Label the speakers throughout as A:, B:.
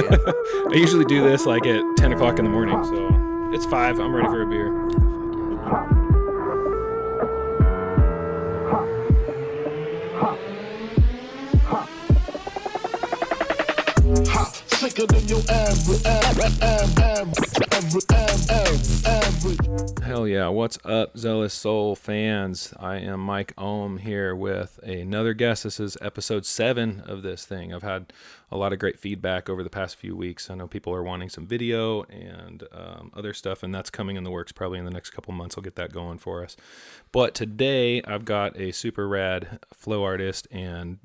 A: man.
B: I usually do this like at 10 o'clock in the morning, so it's 5. I'm ready for a beer.
C: Sicker than your average.
B: Hell yeah. What's up, Zealous Soul fans? I am Mike Ohm here with another guest. This is episode 7 of this thing. I've had a lot of great feedback over the past few weeks. I know people are wanting some video and other stuff, and that's coming in the works probably in the next couple months. I'll get that going for us. But today I've got a super rad flow artist and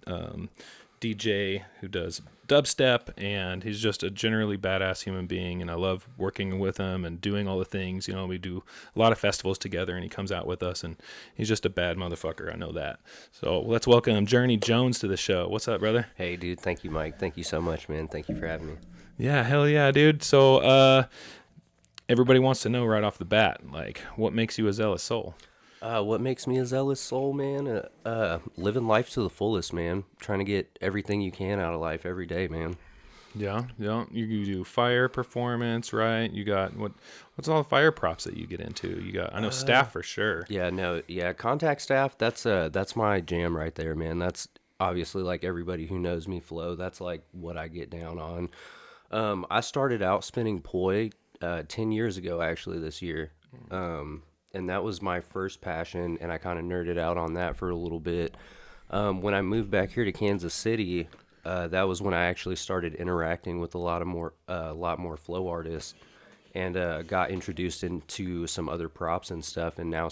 B: DJ who does dubstep, and he's just a generally badass human being, and I love working with him and doing all the things. You know, we do a lot of festivals together, and he comes out with us, and he's just a bad motherfucker. I know that. So let's welcome JourneyJones to the show. What's up, brother?
A: Hey, dude. Thank you, Mike. Thank you so much, man. Thank you for having me.
B: Yeah, hell yeah, dude. So everybody wants to know right off the bat, like, what makes you a zealous soul?
A: What makes me a zealous soul, man? Living life to the fullest, man. Trying to get everything you can out of life every day, man.
B: Yeah. You do fire performance, right? You got what's all the fire props that you get into? You got, I know, staff for sure.
A: Yeah, contact staff. That's my jam right there, man. That's obviously, like, everybody who knows me, flow. That's like what I get down on. I started out spinning poi 10 years ago, actually, this year. And that was my first passion, and I kind of nerded out on that for a little bit. When I moved back here to Kansas City, that was when I actually started interacting with a lot more flow artists, and got introduced into some other props and stuff. And now,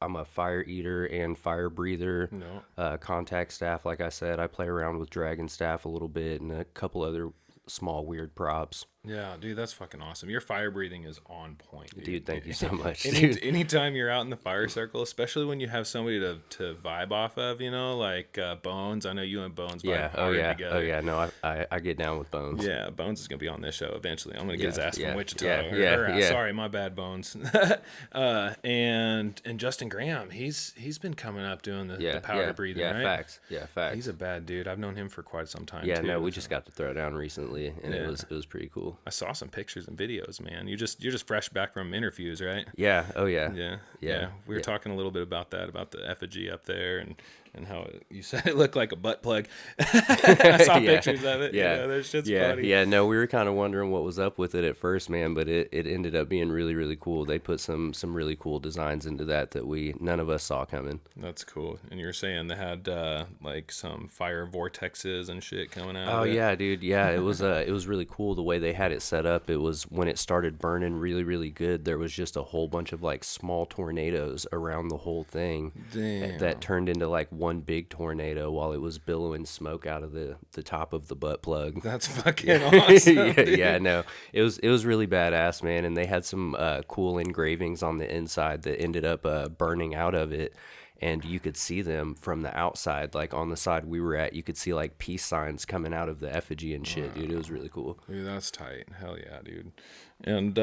A: I'm a fire eater and fire breather, contact staff. Like I said, I play around with dragon staff a little bit and a couple other small weird props.
B: Yeah, dude, that's fucking awesome. Your fire breathing is on point,
A: dude. Thank you so much.
B: Anytime you're out in the fire circle, especially when you have somebody to vibe off of, you know, like Bones. I know you and Bones vibe hard together.
A: Oh yeah, no, I get down with Bones.
B: Yeah, Bones is gonna be on this show eventually. I'm gonna get his ass from Wichita.
A: Yeah.
B: Sorry, my bad, Bones. And Justin Graham, he's been coming up doing the powder breathing, right?
A: Facts.
B: He's a bad dude. I've known him for quite some time.
A: Yeah,
B: too,
A: no, we just got to throw down recently, and it was pretty cool.
B: I saw some pictures and videos, man. You're just fresh back from interviews, right?
A: Yeah. Oh yeah.
B: Yeah. We were talking a little bit about that, about the effigy up there, and how you said it looked like a butt plug. I saw pictures of it.
A: Yeah.
B: That shit's funny.
A: Yeah. No, we were kind of wondering what was up with it at first, man, but it ended up being really, really cool. They put some really cool designs into that none of us saw coming.
B: That's cool. And you were saying they had like some fire vortexes and shit coming out.
A: Oh yeah, dude. Yeah, it was really cool the way they had it set up. It was when it started burning really, really good. There was just a whole bunch of like small tornadoes around the whole thing.
B: Damn.
A: That turned into like one big tornado while it was billowing smoke out of the top of the butt plug.
B: That's fucking awesome.
A: No, it was really badass, man. And they had some cool engravings on the inside that ended up burning out of it. And you could see them from the outside, like on the side we were at. You could see like peace signs coming out of the effigy and shit, dude. It was really cool.
B: Dude, that's tight. Hell yeah, dude. And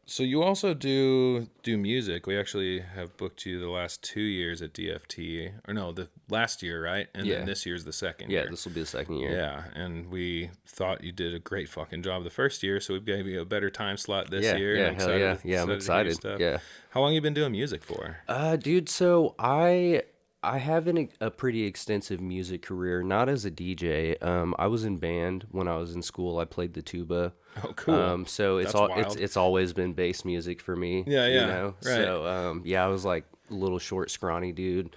B: so you also do music. We actually have booked you the last 2 years at DFT, or no, the last year, right? And then this year's the second year.
A: Yeah, this will be the second year.
B: Yeah, and we thought you did a great fucking job the first year, so we gave you a better time slot this year.
A: Yeah, hell yeah. Yeah, I'm excited. Yeah.
B: How long you been doing music for?
A: Dude, so I have a pretty extensive music career, not as a DJ. I was in band when I was in school. I played the tuba.
B: Oh, cool.
A: So it's always been bass music for me.
B: Yeah.
A: You know?
B: Right.
A: So I was like a little short, scrawny dude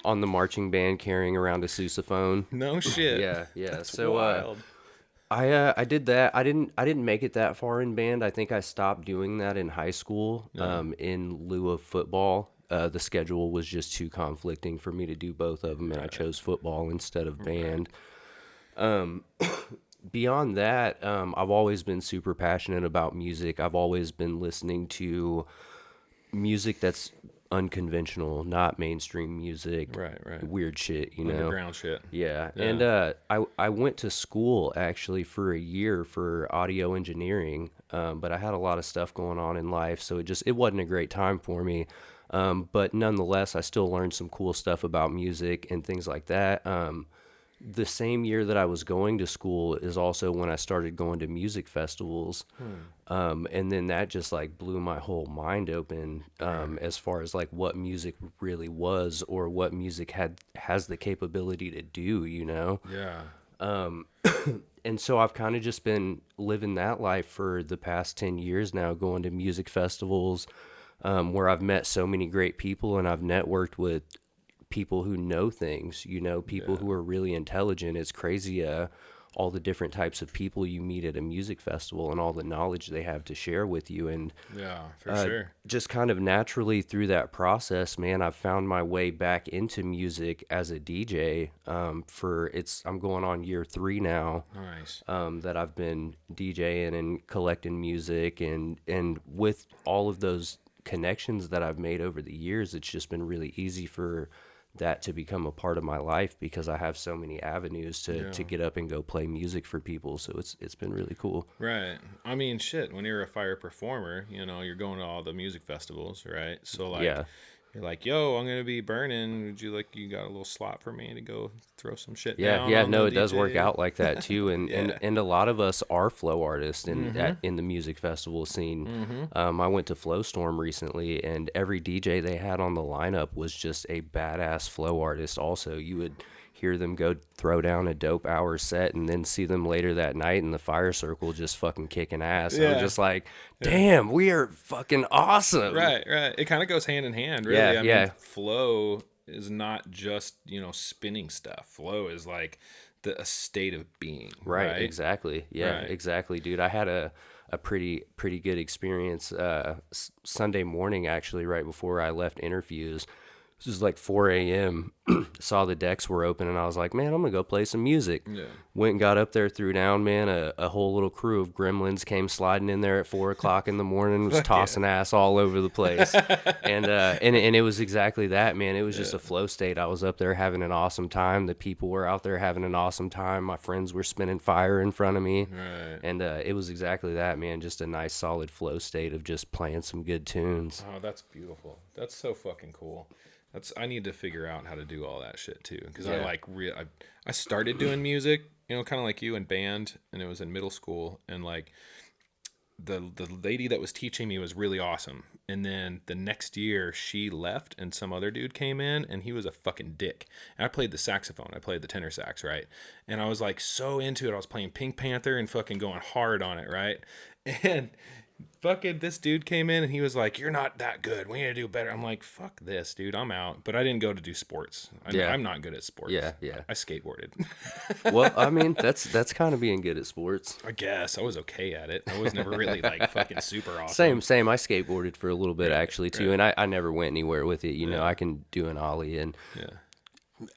A: on the marching band carrying around a sousaphone.
B: No shit.
A: Yeah.
B: That's
A: so
B: wild.
A: I did that. I didn't make it that far in band. I think I stopped doing that in high school. In lieu of football. The schedule was just too conflicting for me to do both of them, and I chose football instead of band. Beyond that, I've always been super passionate about music. I've always been listening to music that's unconventional, not mainstream music.
B: Right.
A: Weird shit, you know.
B: Underground shit.
A: Yeah. And I went to school actually for a year for audio engineering, but I had a lot of stuff going on in life, so it wasn't a great time for me. But nonetheless, I still learned some cool stuff about music and things like that. the same year that I was going to school is also when I started going to music festivals. And then that just like blew my whole mind open, as far as like what music really was, or what music has the capability to do, you know?
B: Yeah.
A: And so I've kind of just been living that life for the past 10 years now, going to music festivals, where I've met so many great people, and I've networked with people who know things, you know, people who are really intelligent. It's crazy, all the different types of people you meet at a music festival and all the knowledge they have to share with you. And
B: Yeah, for sure.
A: just kind of naturally through that process, man, I've found my way back into music as a DJ. I'm going on year 3 now,
B: Nice.
A: that I've been DJing and collecting music, and with all of those connections that I've made over the years, it's just been really easy for that to become a part of my life, because I have so many avenues to get up and go play music for people. So it's been really cool.
B: Right. I mean, shit, when you're a fire performer, you know, you're going to all the music festivals, right? So, like,
A: Yeah.
B: you're like, yo, I'm going to be burning. Would you got a little slot for me to go throw some shit
A: Yeah,
B: down
A: yeah,
B: on
A: no,
B: the
A: it does work
B: DJ?
A: out like that too, and
B: Yeah.
A: and a lot of us are flow artists in the music festival scene. I went to Flow Storm recently, and every DJ they had on the lineup was just a badass flow artist. Also, you would hear them go throw down a dope hour set, and then see them later that night in the fire circle just fucking kicking ass. And I'm
B: Yeah.
A: just like, damn, we are fucking awesome.
B: Right, right. It kind of goes hand in hand, really.
A: Yeah,
B: I mean,
A: yeah.
B: flow is not just, spinning stuff. Flow is like a state of being,
A: Right,
B: right?
A: exactly. Yeah,
B: Right.
A: exactly, dude. I had a pretty good experience Sunday morning, actually, right before I left interviews. This was like 4 a.m. Saw the decks were open, and I was like, man, I'm gonna go play some music.
B: Yeah.
A: Went and got up there, threw down, man. A whole little crew of gremlins came sliding in there at 4 o'clock in the morning, was tossing ass all over the place. And it was exactly that, man. It was just a flow state. I was up there having an awesome time. The people were out there having an awesome time. My friends were spinning fire in front of me.
B: Right.
A: And it was exactly that, man. Just a nice solid flow state of just playing some good tunes.
B: Oh, that's beautiful. That's so fucking cool. I need to figure out how to do all that shit too, because
A: Yeah.
B: I started doing music, kind of like you, in band, and it was in middle school, and like the lady that was teaching me was really awesome, and then the next year she left and some other dude came in, and he was a fucking dick. And I played the saxophone, I played the tenor sax, right? And I was like so into it, I was playing Pink Panther and fucking going hard on it, right? And fucking this dude came in and he was like, you're not that good, we need to do better. I'm like, fuck this, dude, I'm out. But I didn't go to do sports. I'm not good at sports.
A: Yeah, yeah.
B: I skateboarded.
A: Well, I mean, that's kind of being good at sports.
B: I guess I was okay at it. I was never really like fucking super awesome.
A: Same. I skateboarded for a little bit actually too, and I never went anywhere with it. You know, I can do an ollie, and
B: Yeah.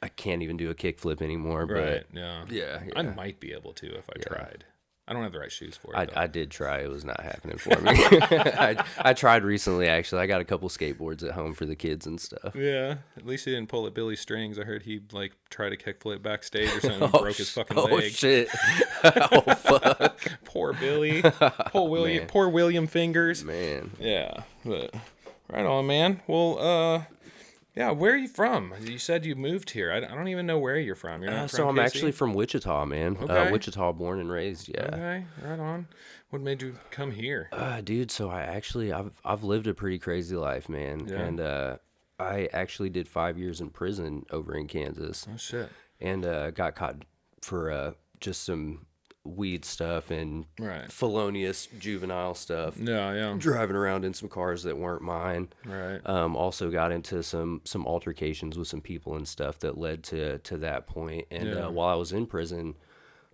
A: I can't even do a kickflip anymore.
B: Right.
A: But
B: Yeah.
A: yeah.
B: I might be able to if I tried. I don't have the right shoes for it.
A: I did try. It was not happening for me. I tried recently, actually. I got a couple skateboards at home for the kids and stuff.
B: Yeah, at least he didn't pull at Billy Strings. I heard he like tried to kickflip backstage or something, and broke his fucking leg.
A: Oh shit! Oh fuck!
B: Poor Billy. Poor William Fingers.
A: Man.
B: Yeah, but right on, man. Well, yeah, where are you from? You said you moved here. I don't even know where you're from. You're not
A: So
B: from
A: I'm
B: KC?
A: actually from Wichita, man.
B: Okay.
A: Wichita, born and raised. Yeah.
B: Okay, right on. What made you come here?
A: Dude, so I've lived a pretty crazy life, man.
B: Yeah.
A: And I actually did 5 years in prison over in Kansas,
B: Oh shit.
A: and got caught for just some weed stuff and
B: Right.
A: felonious juvenile stuff.
B: Yeah, yeah.
A: Driving around in some cars that weren't mine.
B: Right.
A: Also got into some altercations with some people and stuff that led to that point. And
B: Yeah.
A: while I was in prison,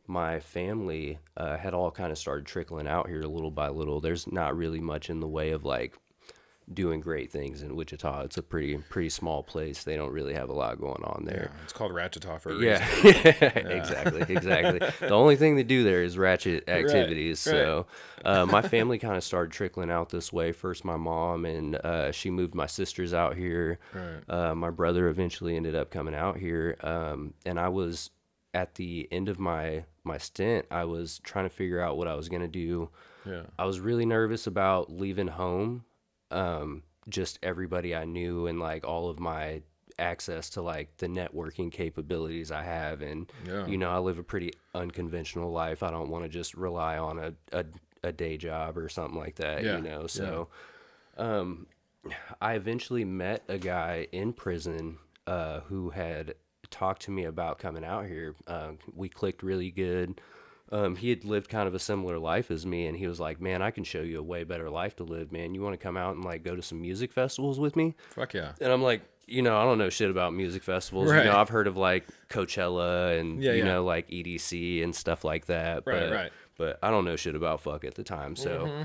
A: my family had all kind of started trickling out here little by little. There's not really much in the way of like doing great things in Wichita. It's a pretty small place. They don't really have a lot going on there.
B: Yeah, it's called Ratcheta for a
A: Yeah,
B: reason.
A: exactly. The only thing they do there is ratchet activities.
B: right.
A: So my family kind of started trickling out this way. First my mom, and she moved my sisters out here.
B: Right.
A: My brother eventually ended up coming out here. And I was at the end of my stint, I was trying to figure out what I was going to do.
B: Yeah.
A: I was really nervous about leaving home. Just everybody I knew and like all of my access to like the networking capabilities I have, and
B: Yeah.
A: you know, I live a pretty unconventional life. I don't want to just rely on a day job or something like that,
B: Yeah.
A: you know.
B: Yeah.
A: So I eventually met a guy in prison who had talked to me about coming out here. We clicked really good. He had lived kind of a similar life as me, and he was like, "Man, I can show you a way better life to live, man. You want to come out and like go to some music festivals with me?"
B: Fuck yeah.
A: And I'm like, you know, I don't know shit about music festivals. You
B: Right.
A: know, I've heard of like Coachella and
B: Yeah,
A: you
B: yeah.
A: know like EDC and stuff like that,
B: Right, right.
A: but I don't know shit about fuck at the time. So
B: Mm-hmm.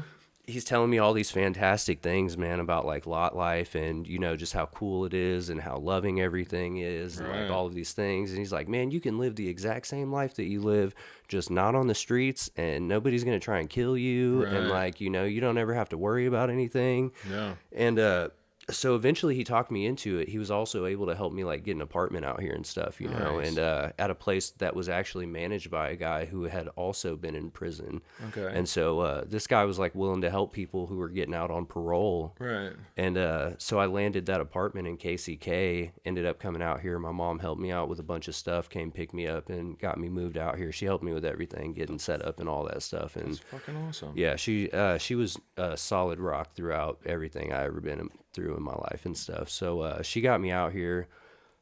A: he's telling me all these fantastic things, man, about like lot life and you know just how cool it is and how loving everything is and like
B: Right.
A: all of these things. And he's like, man, you can live the exact same life that you live, just not on the streets, and nobody's gonna try and kill you, and
B: Right.
A: like you know you don't ever have to worry about anything.
B: Yeah.
A: And so eventually he talked me into it. He was also able to help me like get an apartment out here and stuff, you know,
B: Nice.
A: and at a place that was actually managed by a guy who had also been in prison.
B: Okay.
A: And so this guy was like willing to help people who were getting out on parole.
B: Right.
A: And so I landed that apartment in KCK, ended up coming out here. My mom helped me out with a bunch of stuff, came pick me up and got me moved out here. She helped me with everything, getting set up and all that stuff. And
B: That's fucking awesome.
A: yeah, she was a solid rock throughout everything I ever been through in my life and stuff. So she got me out here.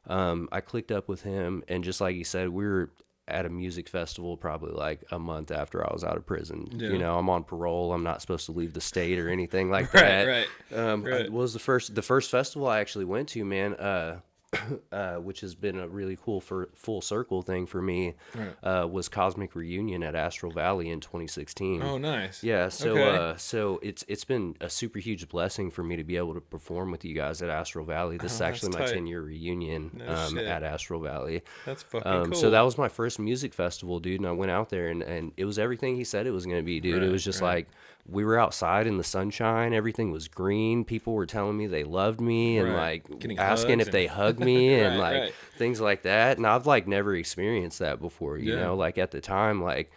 A: I clicked up with him, and just like he said, we were at a music festival probably like a month after I was out of prison.
B: Yeah.
A: You know, I'm on parole. I'm not supposed to leave the state or anything like
B: Right,
A: that.
B: right, right.
A: What was the first festival I actually went to, man? Which has been a really cool for full circle thing for me, was Cosmic Reunion at Astral Valley in 2016.
B: Oh, nice.
A: Yeah, so
B: Okay.
A: so it's been a super huge blessing for me to be able to perform with you guys at Astral Valley. This is
B: Oh,
A: actually
B: that's
A: my
B: tight.
A: 10-year reunion
B: No shit.
A: at Astral Valley.
B: That's fucking cool.
A: So that was my first music festival, dude, and I went out there and it was everything he said it was going to be, dude. It
B: Right,
A: was just
B: right.
A: like we were outside in the sunshine, everything was green, people were telling me they loved me and
B: Right.
A: like
B: Getting
A: asking
B: hugs
A: if they
B: and-
A: hugged me and
B: Right,
A: like
B: right.
A: things like that. And I've like never experienced that before, you
B: Yeah.
A: know, like at the time, like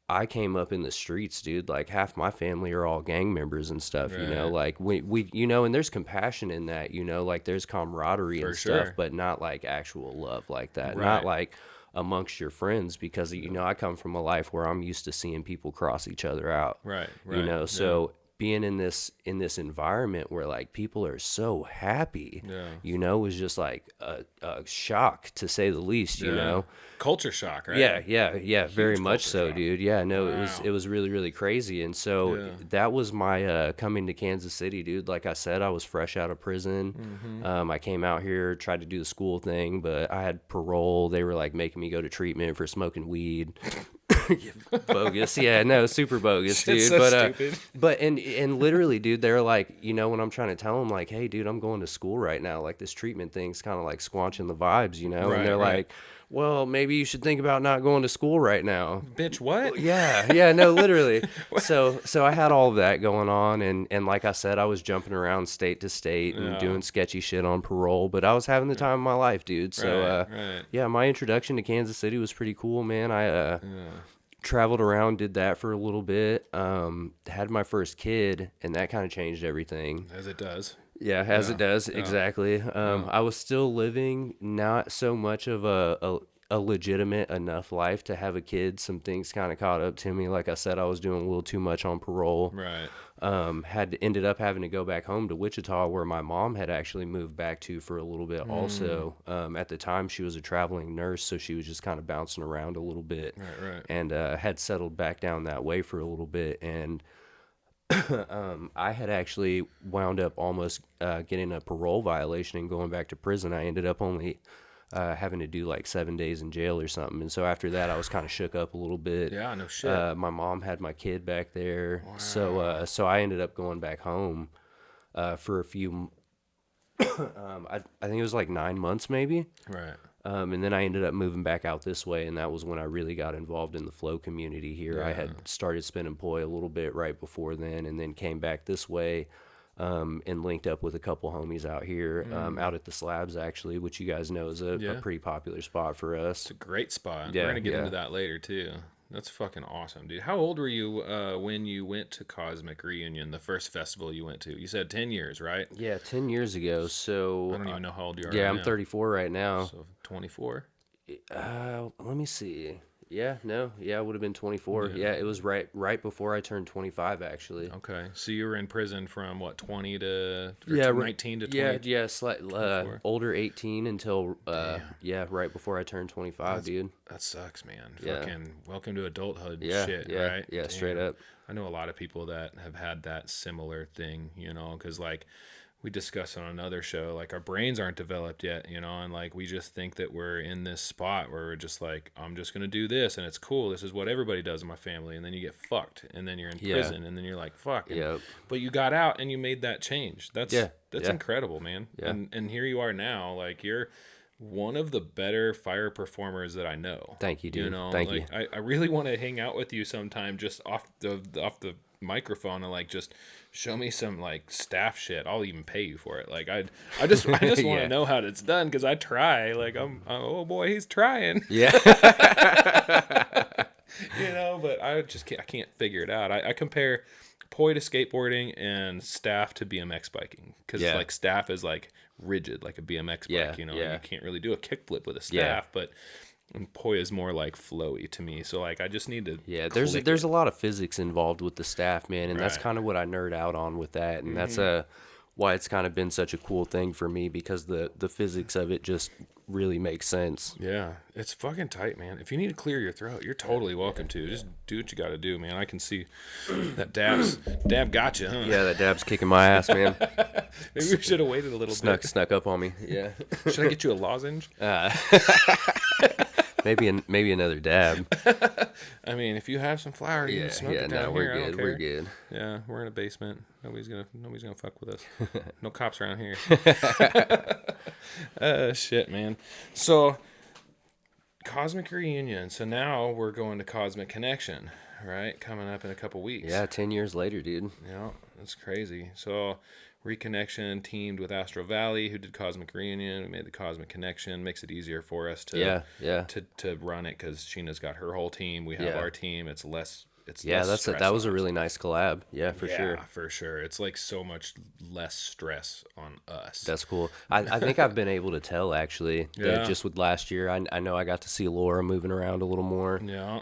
A: I came up in the streets, dude. Like half my family are all gang members and stuff, you know.
B: Right.
A: Like we, you know, and there's compassion in that, you know. Like there's camaraderie
B: For
A: and stuff,
B: sure.
A: but not like actual love like that.
B: Right.
A: Not like amongst your friends, because you know I come from a life where I'm used to seeing people cross each other out.
B: Right,
A: You
B: right,
A: know,
B: yeah.
A: so being in this environment where like people are so happy,
B: Yeah.
A: you know, was just like a shock to say the least. You
B: Yeah.
A: know.
B: Culture shock, right?
A: Yeah, very much
B: culture
A: so,
B: shock.
A: dude. Yeah, no,
B: Wow.
A: it was really, really crazy. And so
B: Yeah.
A: that was my coming to Kansas City, dude. Like I said, I was fresh out of prison.
B: Mm-hmm.
A: I came out here, tried to do the school thing, but I had parole. They were like making me go to treatment for smoking weed. Bogus. Yeah, no, super bogus, dude.
B: Shit's so
A: but
B: stupid.
A: but and literally, dude, they're like, you know, when I'm trying to tell them like, hey, dude, I'm going to school right now. Like this treatment thing's kind of like squanching the vibes, you know.
B: Right,
A: and they're
B: right.
A: like, well, maybe you should think about not going to school right now.
B: Bitch, what?
A: Yeah, no, literally. So I had all of that going on, and like I said, I was jumping around state to state and
B: Yeah.
A: doing sketchy shit on parole, but I was having the time of my life, dude. So
B: Right.
A: yeah, my introduction to Kansas City was pretty cool, man. I traveled around, did that for a little bit, had my first kid, and that kind of changed everything.
B: As it does.
A: Yeah, as it does,
B: yeah.
A: exactly. I was still living not so much of a legitimate enough life to have a kid. Some things kind of caught up to me. Like I said, I was doing a little too much on parole.
B: Right.
A: Ended up having to go back home to Wichita, where my mom had actually moved back to for a little bit. Also, at the time, she was a traveling nurse, so she was just kind of bouncing around a little bit,
B: Right.
A: and had settled back down that way for a little bit. And I had actually wound up almost getting a parole violation and going back to prison. I ended up only having to do like 7 days in jail or something. And so after that, I was kind of shook up a little bit.
B: Yeah, no shit.
A: My mom had my kid back there, so I ended up going back home for a few. I think it was like 9 months maybe.
B: Right.
A: And then I ended up moving back out this way, and that was when I really got involved in the flow community here. I had started spinning poi a little bit right before then, and then came back this way, and linked up with a couple homies out here, out at the Slabs actually, which you guys know is a pretty popular spot for us.
B: It's a great spot.
A: Yeah,
B: We're gonna get
A: yeah.
B: into that later too. That's fucking awesome, dude. How old were you when you went to Cosmic Reunion, the first festival you went to? You said 10 years, right?
A: Yeah, 10 years ago.
B: I
A: So,
B: don't even know how old you are
A: yeah,
B: right
A: I'm
B: now.
A: 34 right now.
B: So 24?
A: Let me see. Yeah, no, yeah, it would have been 24.
B: Yeah.
A: Yeah, it was right before I turned 25, actually.
B: Okay. So you were in prison from what, 20 to, or
A: Yeah,
B: 19 to
A: yeah,
B: 20?
A: yeah, slight,
B: 24?
A: older 18 until,
B: Damn.
A: yeah, right before I turned 25, dude.
B: That sucks, man.
A: Yeah,
B: Fucking welcome to adulthood
A: yeah,
B: shit,
A: yeah,
B: right?
A: yeah, straight
B: Damn.
A: up.
B: I know a lot of people that have had that similar thing, because like we discussed on another show, like our brains aren't developed yet, and like we just think that we're in this spot where we're just like, I'm just gonna do this and it's cool. This is what everybody does in my family, and then you get fucked, and then you're in
A: Yeah,
B: prison, and then you're like, fuck,
A: yeah,
B: but you got out and you made that change. That's
A: yeah,
B: that's
A: yeah,
B: incredible, man.
A: yeah.
B: And here you are now, like you're one of the better fire performers that I know.
A: Thank you, dude. Thank you.
B: Like I really want to hang out with you sometime just off the microphone and like just show me some like staff shit. I'll even pay you for it. Like I just want to
A: Yeah,
B: know how it's done because I try. Like oh boy, he's trying.
A: yeah,
B: But I can't figure it out. I compare poi to skateboarding and staff to BMX biking because
A: yeah,
B: like staff is like rigid like a BMX
A: yeah,
B: bike, and
A: yeah,
B: you can't really do a kickflip with a
A: yeah.
B: staff, but and poi is more like flowy to me. So like I just need to
A: Yeah,
B: click
A: there's
B: it.
A: a lot of physics involved with the staff, man, and that's
B: Right.
A: kind of what I nerd out on with that, and that's why it's kind of been such a cool thing for me because the physics of it just really makes sense.
B: Yeah, it's fucking tight, man. If you need to clear your throat, you're totally welcome to. Just do what you got to do, man. I can see that dab got you, huh?
A: Yeah, that dab's kicking my ass, man.
B: Maybe we should have waited a little bit.
A: Snuck up on me. Yeah.
B: Should I get you a lozenge?
A: Maybe another dab.
B: I mean, if you have some flour, you
A: Yeah,
B: can smoke
A: yeah,
B: it down
A: no,
B: here.
A: we're
B: I don't
A: good. We're
B: care.
A: good.
B: Yeah, we're in a basement. Nobody's gonna fuck with us. No cops around here. Shit, man. So, Cosmic Reunion. So now we're going to Cosmic Connection, right? Coming up in a couple weeks.
A: Yeah, 10 years later, dude.
B: Yeah, that's crazy. So, ReKinection teamed with Astro Valley, who did Cosmic Reunion. We made the Cosmic Connection. Makes it easier for us to
A: Yeah.
B: to run it because Sheena's got her whole team. We have
A: Yeah.
B: our team. It's less. It's
A: Yeah,
B: less stress
A: that was
B: on
A: a
B: us.
A: really nice collab. Yeah, for
B: Yeah,
A: sure.
B: for sure. It's like so much less stress on us.
A: That's cool. I think I've been able to tell actually that
B: Yeah.
A: just with last year. I know I got to see Laura moving around a little more.
B: Yeah,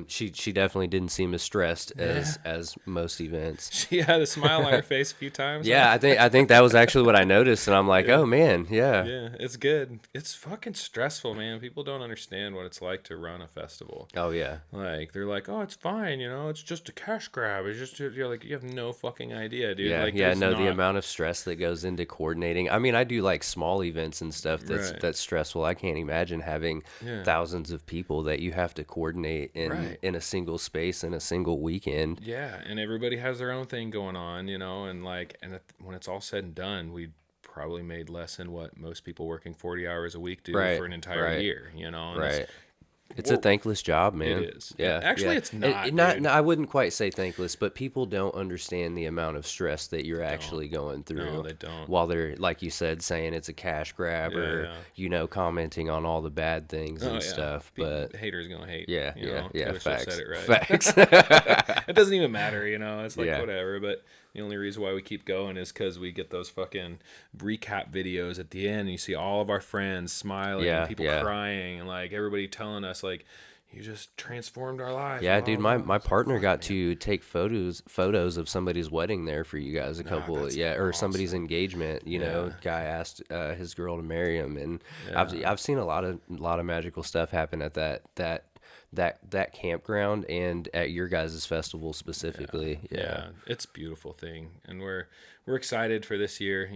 A: She definitely didn't seem as stressed as most events.
B: she had a smile on her face a few times.
A: Yeah, I think that was actually what I noticed, and I'm like, oh man, yeah,
B: Yeah, it's good. It's fucking stressful, man. People don't understand what it's like to run a festival.
A: oh yeah,
B: Like they're like, oh, it's fine, it's just a cash grab. It's just you're like you have no fucking idea, dude.
A: yeah,
B: Like
A: yeah.
B: there's
A: No, the
B: not-
A: amount of stress that goes into coordinating. I mean, I do like small events and stuff.
B: Right.
A: That's stressful. I can't imagine having
B: Yeah.
A: thousands of people that you have to coordinate
B: Right.
A: in a single space in a single weekend.
B: Yeah, and everybody has their own thing going on, and like, when it's all said and done, we probably made less than what most people working 40 hours a week do
A: Right,
B: for an entire
A: right,
B: year, and
A: Right. It's a
B: Well,
A: thankless job, man.
B: it is.
A: Yeah.
B: Actually,
A: yeah.
B: it's not,
A: Not.
B: dude.
A: No, I wouldn't quite say thankless, but people don't understand the amount of stress that you're actually going through.
B: No, they don't.
A: While they're, like you said, saying it's a cash grab or
B: yeah.
A: commenting on all the bad things
B: Oh,
A: and
B: yeah.
A: stuff.
B: People-
A: But
B: haters gonna hate.
A: yeah, yeah.
B: Taylor Swift
A: Facts.
B: said it right.
A: Facts.
B: It doesn't even matter, It's like
A: Yeah.
B: whatever. But the only reason why we keep going is because we get those fucking recap videos at the end. And you see all of our friends smiling,
A: Yeah,
B: and people
A: yeah.
B: crying, and like everybody telling us like, "You just transformed our lives."
A: Yeah,
B: and
A: dude,
B: blah,
A: my,
B: blah,
A: my
B: blah.
A: partner
B: Fuck,
A: got
B: man.
A: to take photos of somebody's wedding there for you guys
B: that's
A: or somebody's engagement.
B: Yeah.
A: Guy asked his girl to marry him, and
B: Yeah.
A: I've seen a lot of magical stuff happen at that campground and at your guys' festival specifically.
B: Yeah, it's a beautiful thing, and we're excited for this year.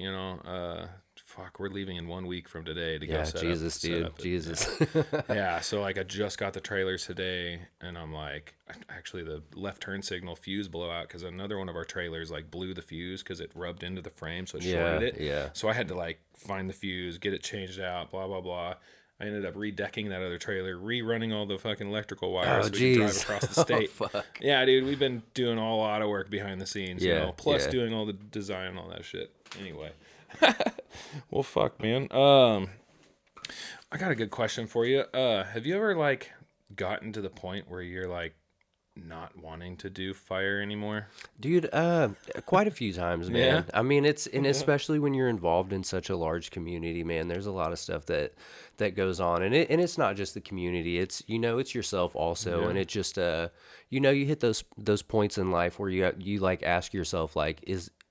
B: Fuck, we're leaving in 1 week from today to go
A: Yeah,
B: set
A: Jesus,
B: up,
A: dude,
B: the-
A: Jesus.
B: Yeah, so like I just got the trailers today, and I'm like, actually the left turn signal fuse blew out because another one of our trailers like blew the fuse because it rubbed into the frame, so it shorted it.
A: Yeah.
B: So I had to like find the fuse, get it changed out, blah blah blah. I ended up redecking that other trailer, rerunning all the fucking electrical wires so we can drive
A: jeez.
B: across the state.
A: Oh, fuck.
B: Yeah, dude, we've been doing a lot of work behind the scenes,
A: Yeah,
B: plus
A: yeah.
B: doing all the design and all that shit. Anyway. Well, fuck, man. I got a good question for you. Have you ever like gotten to the point where you're like not wanting to do fire anymore?
A: Dude, quite a few times,
B: Yeah.
A: man. I mean, and especially when you're involved in such a large community, man, there's a lot of stuff that goes on. And it's not just the community. It's, it's yourself also.
B: Yeah.
A: And it just you hit those points in life where you like ask yourself like,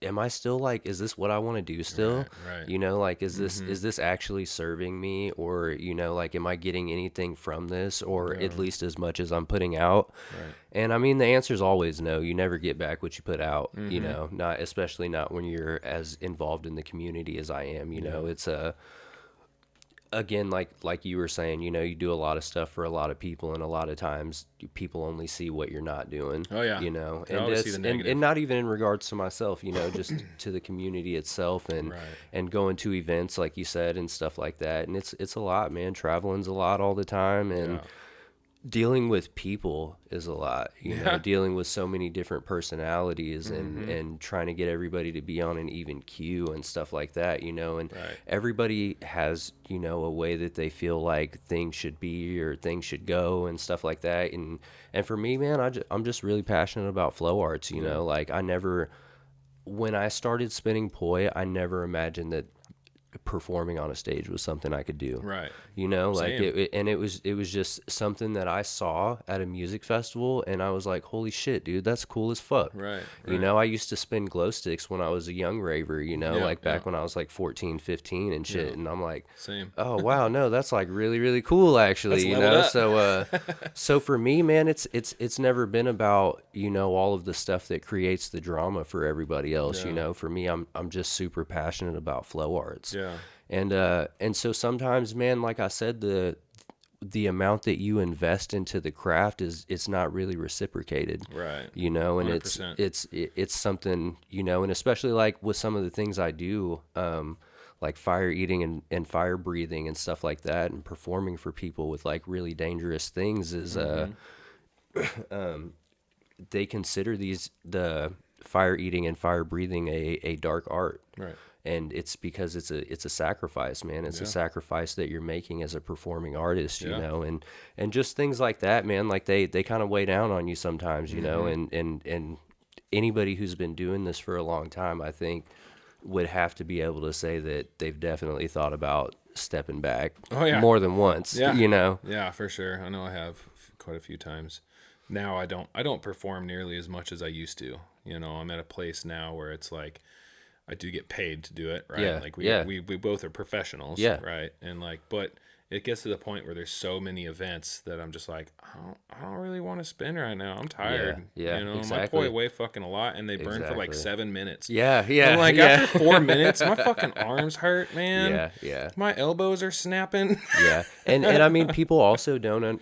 A: am I still like, is this what I want to do still?
B: Right.
A: Like, is this actually serving me, or, like, am I getting anything from this, or at least as much as I'm putting out?
B: Right.
A: And I mean, the answer is always no. You never get back what you put out, not, especially not when you're as involved in the community as I am. It's again, like you were saying, you do a lot of stuff for a lot of people, and a lot of times people only see what you're not doing.
B: Oh, yeah. They
A: And
B: always see
A: it's
B: the negative.
A: and not even in regards to myself, just to the community itself, and
B: Right.
A: and going to events like you said and stuff like that. And it's a lot, man. Traveling's a lot all the time, and
B: Yeah.
A: dealing with people is a lot,
B: Yeah.
A: dealing with so many different personalities, and trying to get everybody to be on an even queue and stuff like that, and
B: Right.
A: everybody has, a way that they feel like things should be or things should go and stuff like that. And for me, man, I'm just really passionate about flow arts, like when I started spinning poi, I never imagined that performing on a stage was something I could do.
B: Right.
A: Like
B: Same.
A: it was just something that I saw at a music festival, and I was like, holy shit, dude, that's cool as fuck.
B: Right.
A: I used to spin glow sticks when I was a young raver, like back when I was like 14, 15 and shit.
B: Yeah.
A: And I'm like,
B: Same.
A: oh wow, no, that's like really, really cool actually,
B: That's leveled up.
A: So for me, man, it's never been about, all of the stuff that creates the drama for everybody else.
B: Yeah.
A: For me, I'm just super passionate about flow arts.
B: Yeah.
A: And so sometimes, man, like I said, the amount that you invest into the craft it's not really reciprocated.
B: Right.
A: And
B: 100%.
A: it's something, and especially like with some of the things I do, like fire eating and fire breathing and stuff like that, and performing for people with like really dangerous things is they consider the fire eating and fire breathing a dark art.
B: Right.
A: And it's because it's a sacrifice, man. It's a
B: Yeah.
A: sacrifice that you're making as a performing artist,
B: Yeah.
A: and just things like that, man. Like they kind of weigh down on you sometimes, and anybody who's been doing this for a long time, I think, would have to be able to say that they've definitely thought about stepping back
B: Oh, yeah.
A: more than once,
B: Yeah.
A: you.
B: Yeah, for sure. I know I have quite a few times. Now I don't perform nearly as much as I used to. I'm at a place now where it's like I do get paid to do it, right?
A: Yeah,
B: Like
A: yeah.
B: we both are professionals,
A: Yeah.
B: right? And like, but it gets to the point where there's so many events that I'm just like, I don't really want to spin right now. I'm tired.
A: Yeah,
B: My
A: exactly.
B: poi weigh fucking a lot, and they burn for like
A: Exactly.
B: 7 minutes.
A: Yeah,
B: And like
A: yeah.
B: after 4 minutes, my fucking arms hurt, man.
A: Yeah, yeah.
B: My elbows are snapping.
A: Yeah, and I mean, people also don't,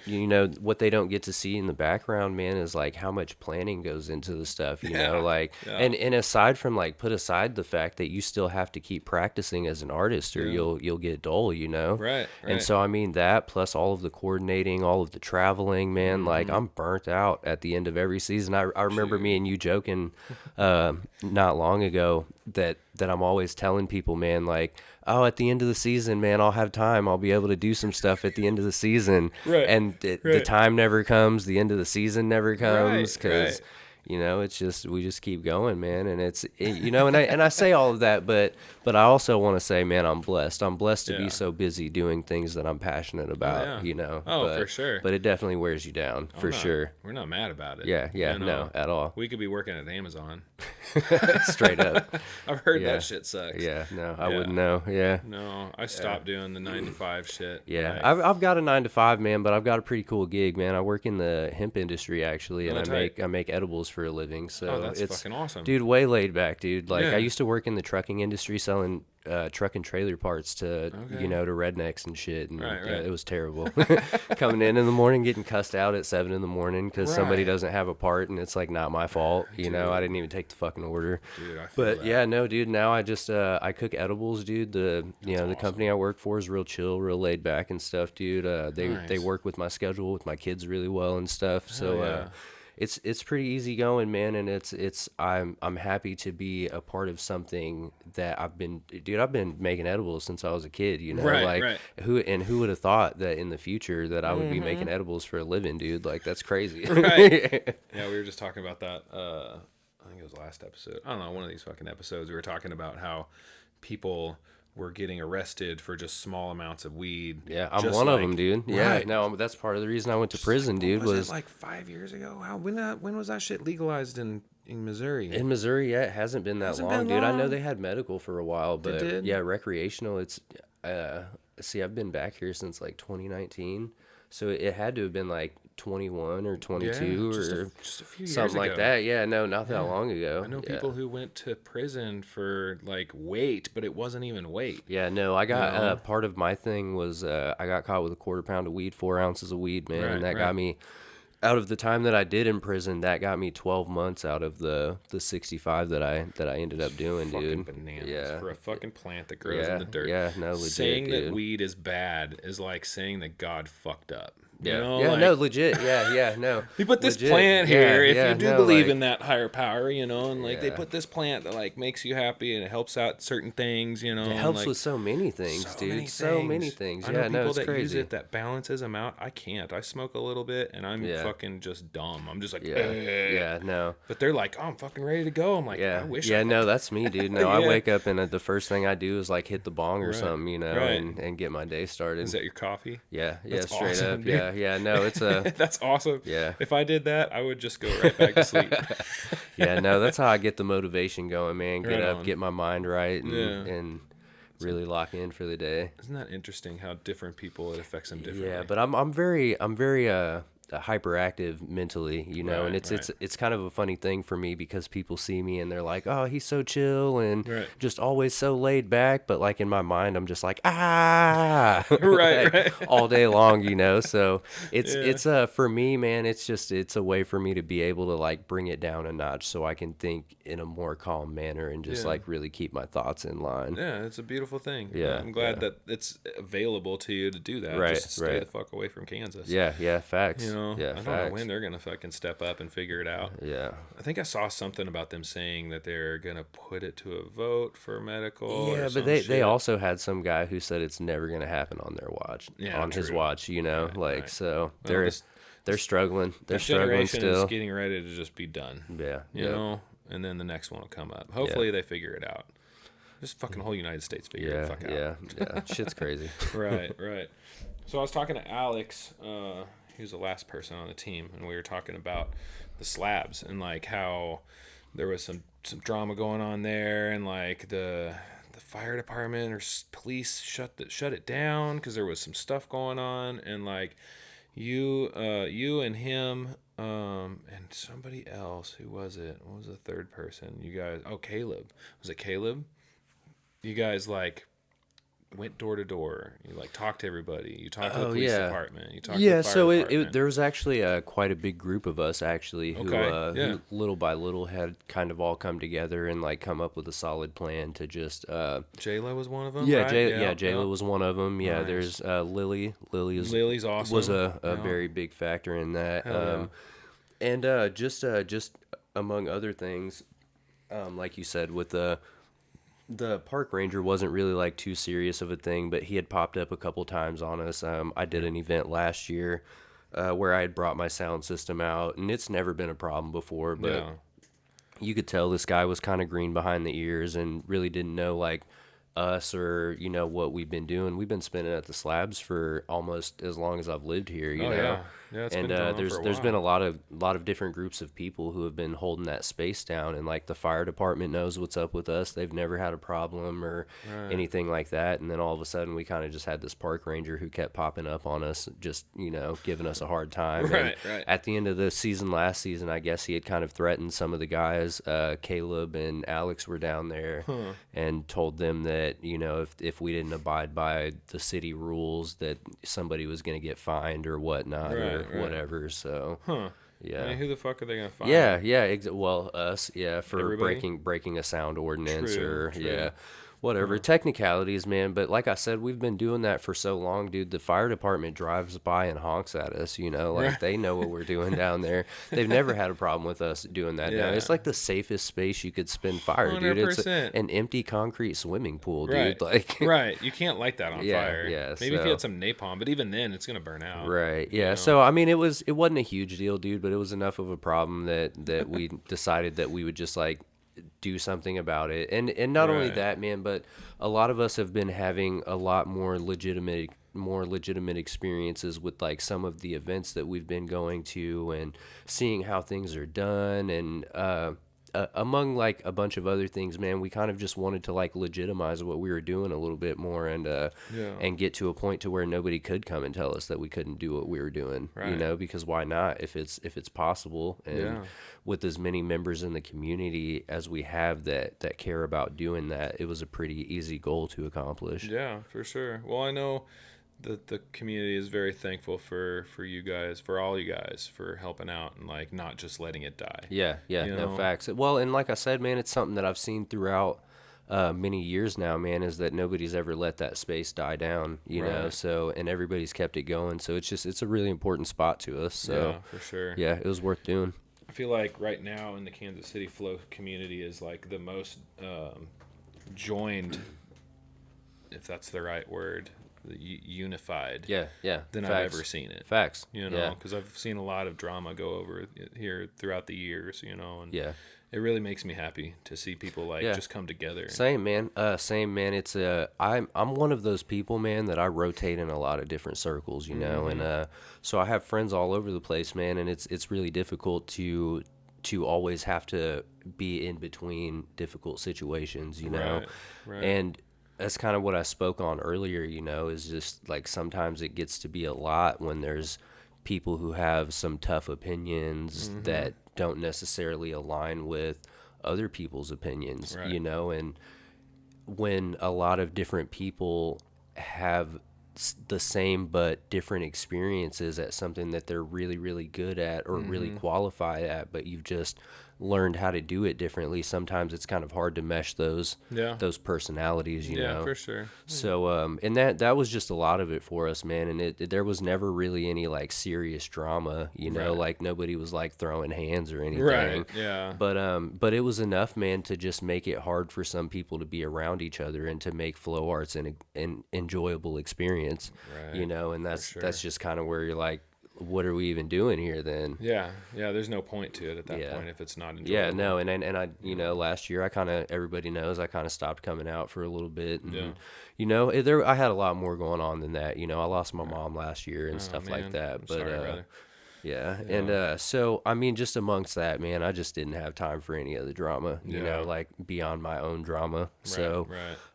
A: what they don't get to see in the background, man, is like how much planning goes into the stuff,
B: Yeah,
A: like,
B: yeah.
A: and aside from like, put aside the fact that you still have to keep practicing as an artist, or you'll get dull,
B: Right.
A: And so I mean that plus all of the coordinating, all of the traveling, man, like I'm burnt out at the end of every season. I remember me and you joking not long ago that I'm always telling people, man, like, oh, at the end of the season, man, I'll have time. I'll be able to do some stuff at the end of the season.
B: Right,
A: And the
B: right.
A: time never comes. The end of the season never comes
B: Right,
A: because,
B: right.
A: it's just, we just keep going, man. And and I say all of that, but I also want to say, man, I'm blessed. I'm blessed to
B: Yeah.
A: be so busy doing things that I'm passionate about,
B: yeah. Oh,
A: but,
B: for sure.
A: But it definitely wears you down, for sure.
B: We're not mad about it.
A: Yeah, no, at all.
B: We could be working at Amazon.
A: Straight up.
B: I've heard
A: Yeah.
B: that shit sucks.
A: Yeah, no, I
B: Yeah.
A: wouldn't know. Yeah.
B: No, I stopped doing the 9 to 5 shit.
A: Yeah,
B: Like,
A: I've got a 9 to 5, man, but I've got a pretty cool gig, man. I work in the hemp industry actually, and
B: Oh, tight.
A: I make edibles for a living. So
B: that's
A: it's
B: fucking awesome.
A: dude. Way laid back, dude. Like
B: Yeah.
A: I used to work in the trucking industry selling truck and trailer parts to
B: Okay.
A: to rednecks and shit, and
B: Right,
A: yeah,
B: right.
A: it was terrible. Coming in the morning, getting cussed out at 7 in the morning because somebody
B: Right.
A: doesn't have a part, and it's like not my fault. I didn't even take the fucking order.
B: Dude, I feel
A: But
B: that.
A: yeah, no, dude. Now I just I cook edibles, dude. The the
B: awesome.
A: company I work for is real chill, real laid back and stuff, dude. They
B: Nice.
A: work with my schedule with my kids really well and stuff. So
B: yeah.
A: it's pretty easy going, man, and I'm happy to be a part of something that I've been making edibles since I was a kid, you know,
B: Right,
A: like
B: right.
A: who would have thought that in the future that I would be making edibles for a living, dude? Like that's crazy.
B: Right. Yeah, we were just talking about that. I think it was last episode. I don't know, one of these fucking episodes. We were talking about how people were getting arrested for just small amounts of weed.
A: Yeah, I'm
B: Just
A: one of
B: like,
A: them, dude. Yeah,
B: right.
A: no, that's part of the reason I went to
B: Just like,
A: prison,
B: what
A: dude,
B: was it,
A: was
B: like 5 years ago? How when was that shit legalized in Missouri?
A: in Missouri. Yeah, it hasn't been that
B: Hasn't
A: long,
B: been
A: dude. I know
B: long.
A: they had medical for a while,
B: They
A: but
B: did.
A: yeah, recreational, uh see, I've been back here since like 2019. So it had to have been like 21 or
B: Yeah,
A: 22 or
B: just a few years
A: something like
B: ago.
A: that. Yeah, no, not that
B: Yeah.
A: long
B: I
A: ago.
B: know
A: Yeah.
B: people who went to prison for like weight, but it wasn't even weight.
A: Yeah, no, I
B: You
A: got
B: know?
A: part of my thing was I got caught with a quarter pound of weed, 4 ounces of weed, man, and
B: Right,
A: that
B: right.
A: got me out of the time that I did in prison. That got me 12 months out of the 65 that I ended up doing,
B: Fucking
A: dude.
B: bananas
A: Yeah,
B: for a fucking plant that grows in
A: yeah,
B: the dirt.
A: yeah, no, legit,
B: Saying that
A: dude.
B: weed is bad is like saying that God fucked up. You
A: Yeah,
B: know,
A: yeah, no,
B: like
A: legit, yeah, no,
B: we put this
A: legit,
B: plant
A: yeah,
B: here. If you
A: yeah,
B: do
A: no,
B: believe
A: like,
B: in that higher power, you know, and like they
A: yeah.
B: put this plant that like makes you happy and it helps out certain things, you know,
A: It
B: and
A: helps
B: like
A: with so many
B: so
A: things,
B: many
A: dude. So many
B: things.
A: things.
B: I know
A: Yeah, no,
B: people
A: it's
B: that use
A: crazy.
B: it that balances them out. I can't. I smoke a little bit and I'm
A: Yeah,
B: fucking just dumb. I'm just like,
A: yeah,
B: eh.
A: yeah, no.
B: But they're like, oh, I'm fucking ready to go. I'm like, I
A: Yeah,
B: wish I
A: yeah, no,
B: was.
A: that's me, dude. No, I
B: Yeah.
A: wake up and the first thing I do is like hit the bong or
B: Right.
A: something, you know,
B: Right.
A: and get my day
B: Is
A: started.
B: that your coffee?
A: Yeah, yeah,
B: That's
A: straight
B: awesome,
A: up.
B: dude.
A: Yeah, yeah, no, it's a
B: That's awesome.
A: yeah.
B: If I did that, I would just go right back to sleep.
A: Yeah, no, that's how I get the motivation going, man. Get
B: Right
A: up,
B: on.
A: get my mind right
B: Yeah.
A: and really lock in for the day.
B: Isn't that interesting how different people it affects them
A: Yeah,
B: differently?
A: but I'm very hyperactive mentally, you know, and
B: Right,
A: it's
B: right.
A: it's kind of a funny thing for me because people see me and they're like, "Oh, he's so chill and
B: Right.
A: just always so laid back," but like in my mind I'm just like, "Ah!"
B: Right,
A: like
B: right.
A: all day long, you know. So
B: Yeah.
A: it's for me, man, it's a way for me to be able to like bring it down a notch so I can think in a more calm manner and just
B: Yeah.
A: like really keep my thoughts in line.
B: Yeah, it's a beautiful thing.
A: Yeah,
B: I'm glad
A: yeah.
B: that it's available to you to do that.
A: Right,
B: Just stay
A: right.
B: the fuck away from Kansas.
A: Yeah, yeah,
B: You
A: facts.
B: know,
A: Yeah,
B: I don't know
A: facts.
B: when they're gonna fucking step up and figure it out.
A: Yeah.
B: I think I saw something about them saying that they're gonna put it to a vote for medical
A: Yeah,
B: or
A: but
B: some
A: they
B: shit.
A: also had some guy who said it's never gonna happen on their watch,
B: Yeah,
A: on his
B: true.
A: watch, you know,
B: Right,
A: like
B: right.
A: so
B: Well,
A: they're struggling, they're
B: this
A: struggling
B: generation is
A: still.
B: getting ready to just be done.
A: Yeah,
B: You
A: yeah,
B: know, and then the next one will come up. Hopefully they figure it out. Just fucking whole United States figure it the
A: yeah,
B: fuck out.
A: yeah, yeah. Shit's crazy.
B: Right, right. So I was talking to Alex. He was the last person on the team, and we were talking about the slabs and like how there was some drama going on there, and like the fire department or police shut it down because there was some stuff going on, and like you and him and somebody else. Who was it? What was the third person? You guys? Oh, Caleb. Was it Caleb? You guys like went door to door. You like talked to everybody. You talked to the
A: Oh
B: police
A: yeah,
B: department. You talked to
A: yeah.
B: the fire
A: So
B: department.
A: there was actually quite a big group of us actually
B: Okay, yeah.
A: who little by little had kind of all come together and like come up with a solid plan to just
B: Jayla was one of them.
A: yeah,
B: right?
A: Jayla was one of them. Yeah,
B: Nice.
A: there's Lily.
B: Lily's awesome.
A: Was a
B: Yeah.
A: very big factor in that.
B: Hell
A: And just among other things, like you said, with the park ranger wasn't really like too serious of a thing, but he had popped up a couple times on us. I did an event last year where I had brought my sound system out, and it's never been a problem before, but
B: Yeah.
A: you could tell this guy was kind of green behind the ears and really didn't know like us or you know what we've been doing. We've been spinning at the slabs for almost as long as I've lived here, you
B: Oh
A: know.
B: yeah. Yeah. It's
A: And
B: been going on for a
A: there's been a
B: while.
A: lot of different groups of people who have been holding that space down, and like the fire department knows what's up with us. They've never had a problem or anything like that. And then all of a sudden, we kind of just had this park ranger who kept popping up on us, just you know, giving us a hard time.
B: Right,
A: And
B: right.
A: at the end of the season, last season, I guess he had kind of threatened some of the guys. Caleb and Alex were down there and told them that you know if we didn't abide by the city rules, that somebody was going to get fined or whatnot or
B: Right, right.
A: whatever. So
B: Huh.
A: yeah.
B: I mean, who the fuck are they gonna find?
A: Yeah, well, us, yeah, for
B: Everybody?
A: breaking a sound ordinance
B: True,
A: or
B: true.
A: yeah, Whatever, technicalities, man. But like I said, we've been doing that for so long, dude. The fire department drives by and honks at us, like they know what we're doing down there. They've never had a problem with us doing that.
B: Yeah.
A: Now it's like the safest space you could spin fire, dude. It's
B: 100%.
A: an empty concrete swimming pool,
B: Right.
A: dude. Like,
B: Right. You can't light that on fire.
A: Yeah.
B: Maybe if you had some napalm, but even then it's gonna burn out.
A: Right. Yeah. So I mean, it wasn't a huge deal, dude, but it was enough of a problem that we decided that we would just like do something about it. And not only that, man, but a lot of us have been having a lot more legitimate experiences with like some of the events that we've been going to and seeing how things are done, and among like a bunch of other things, man, we kind of just wanted to like legitimize what we were doing a little bit more, and get to a point to where nobody could come and tell us that we couldn't do what we were doing, because why not, if it's possible, and with as many members in the community as we have that care about doing that, it was a pretty easy goal to accomplish.
B: Yeah, for sure. Well, I know that the community is very thankful for you guys, for all you guys, for helping out and like not just letting it die.
A: Yeah, no, facts. Well, and like I said, man, it's something that I've seen throughout many years now, man, is that nobody's ever let that space die down, you know, so, and everybody's kept it going, so it's a really important spot to us, so
B: yeah, for sure.
A: Yeah, it was worth doing.
B: I feel like right now in the Kansas City flow community is like the most joined, if that's the right word, unified, than
A: Facts.
B: I've ever seen it.
A: Facts.
B: Because I've seen a lot of drama go over here throughout the years, and it really makes me happy to see people like just come together.
A: Same, man. It's I'm one of those people, man, that I rotate in a lot of different circles, and so I have friends all over the place, man, and it's really difficult to always have to be in between difficult situations,
B: Right.
A: and that's kind of what I spoke on earlier, is just like sometimes it gets to be a lot when there's people who have some tough opinions that don't necessarily align with other people's opinions, and when a lot of different people have the same but different experiences at something that they're really, really good at or really qualified at, but you've just learned how to do it differently, sometimes it's kind of hard to mesh those personalities, you know.
B: Yeah, for sure.
A: So and that was just a lot of it for us, man, and there was never really any like serious drama, like nobody was like throwing hands or anything.
B: Right. Yeah.
A: But it was enough, man, to just make it hard for some people to be around each other and to make flow arts an enjoyable experience.
B: Right.
A: And that's just kind of where you're like, what are we even doing here then?
B: Yeah, there's no point to it at that point if it's not enjoyable.
A: Yeah, no, and I last year everybody knows I kind of stopped coming out for a little bit, and I had a lot more going on than that. I lost my mom last year and stuff like that.
B: I'm sorry, brother.
A: Yeah. And so I mean, just amongst that, man, I just didn't have time for any of the drama, like beyond my own drama. So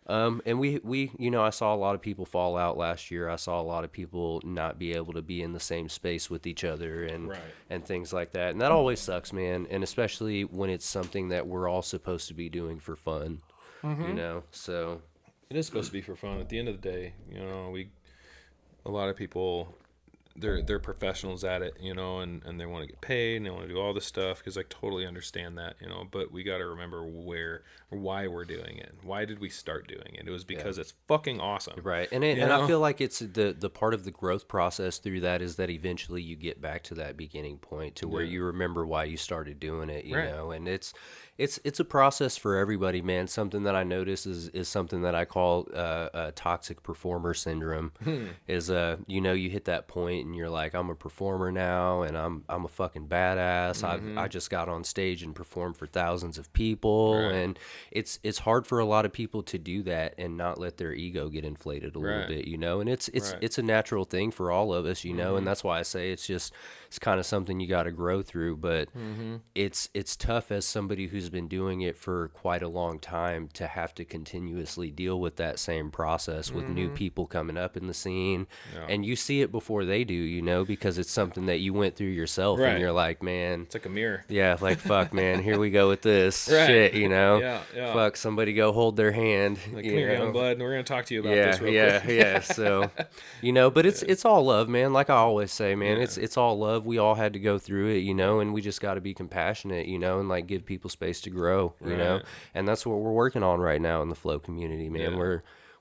A: and we I saw a lot of people fall out last year. I saw a lot of people not be able to be in the same space with each other and things like that. And that always sucks, man, and especially when it's something that we're all supposed to be doing for fun. So
B: it is supposed to be for fun. At the end of the day, a lot of people, they're professionals at it, and they want to get paid and they want to do all this stuff, because I totally understand that, but we got to remember why we're doing it. Why did we start doing it? It was because it's fucking awesome.
A: Right. And I feel like it's the part of the growth process through that is that eventually you get back to that beginning point to where you remember why you started doing it, you know, and it's a process for everybody, man. Something that I notice is something that I call toxic performer syndrome. Is you hit that point and you're like, I'm a performer now, and I'm a fucking badass. I just got on stage and performed for thousands of people, and it's hard for a lot of people to do that and not let their ego get inflated a little bit, and it's a natural thing for all of us, and that's why I say it's kind of something you got to grow through, but it's tough as somebody who's been doing it for quite a long time to have to continuously deal with that same process with new people coming up in the scene, and you see it before they do, because it's something that you went through yourself, and you're like, man,
B: it's like a mirror.
A: Yeah, like, fuck, man, here we go with this shit, fuck, somebody go hold their hand,
B: like, come here, young blood, and we're gonna talk to you about this real quick.
A: So but it's all love, man. Like I always say, man, it's all love. We all had to go through it, and we just got to be compassionate, and like give people space space to grow, you know? And that's what we're working on right now in the flow community, man.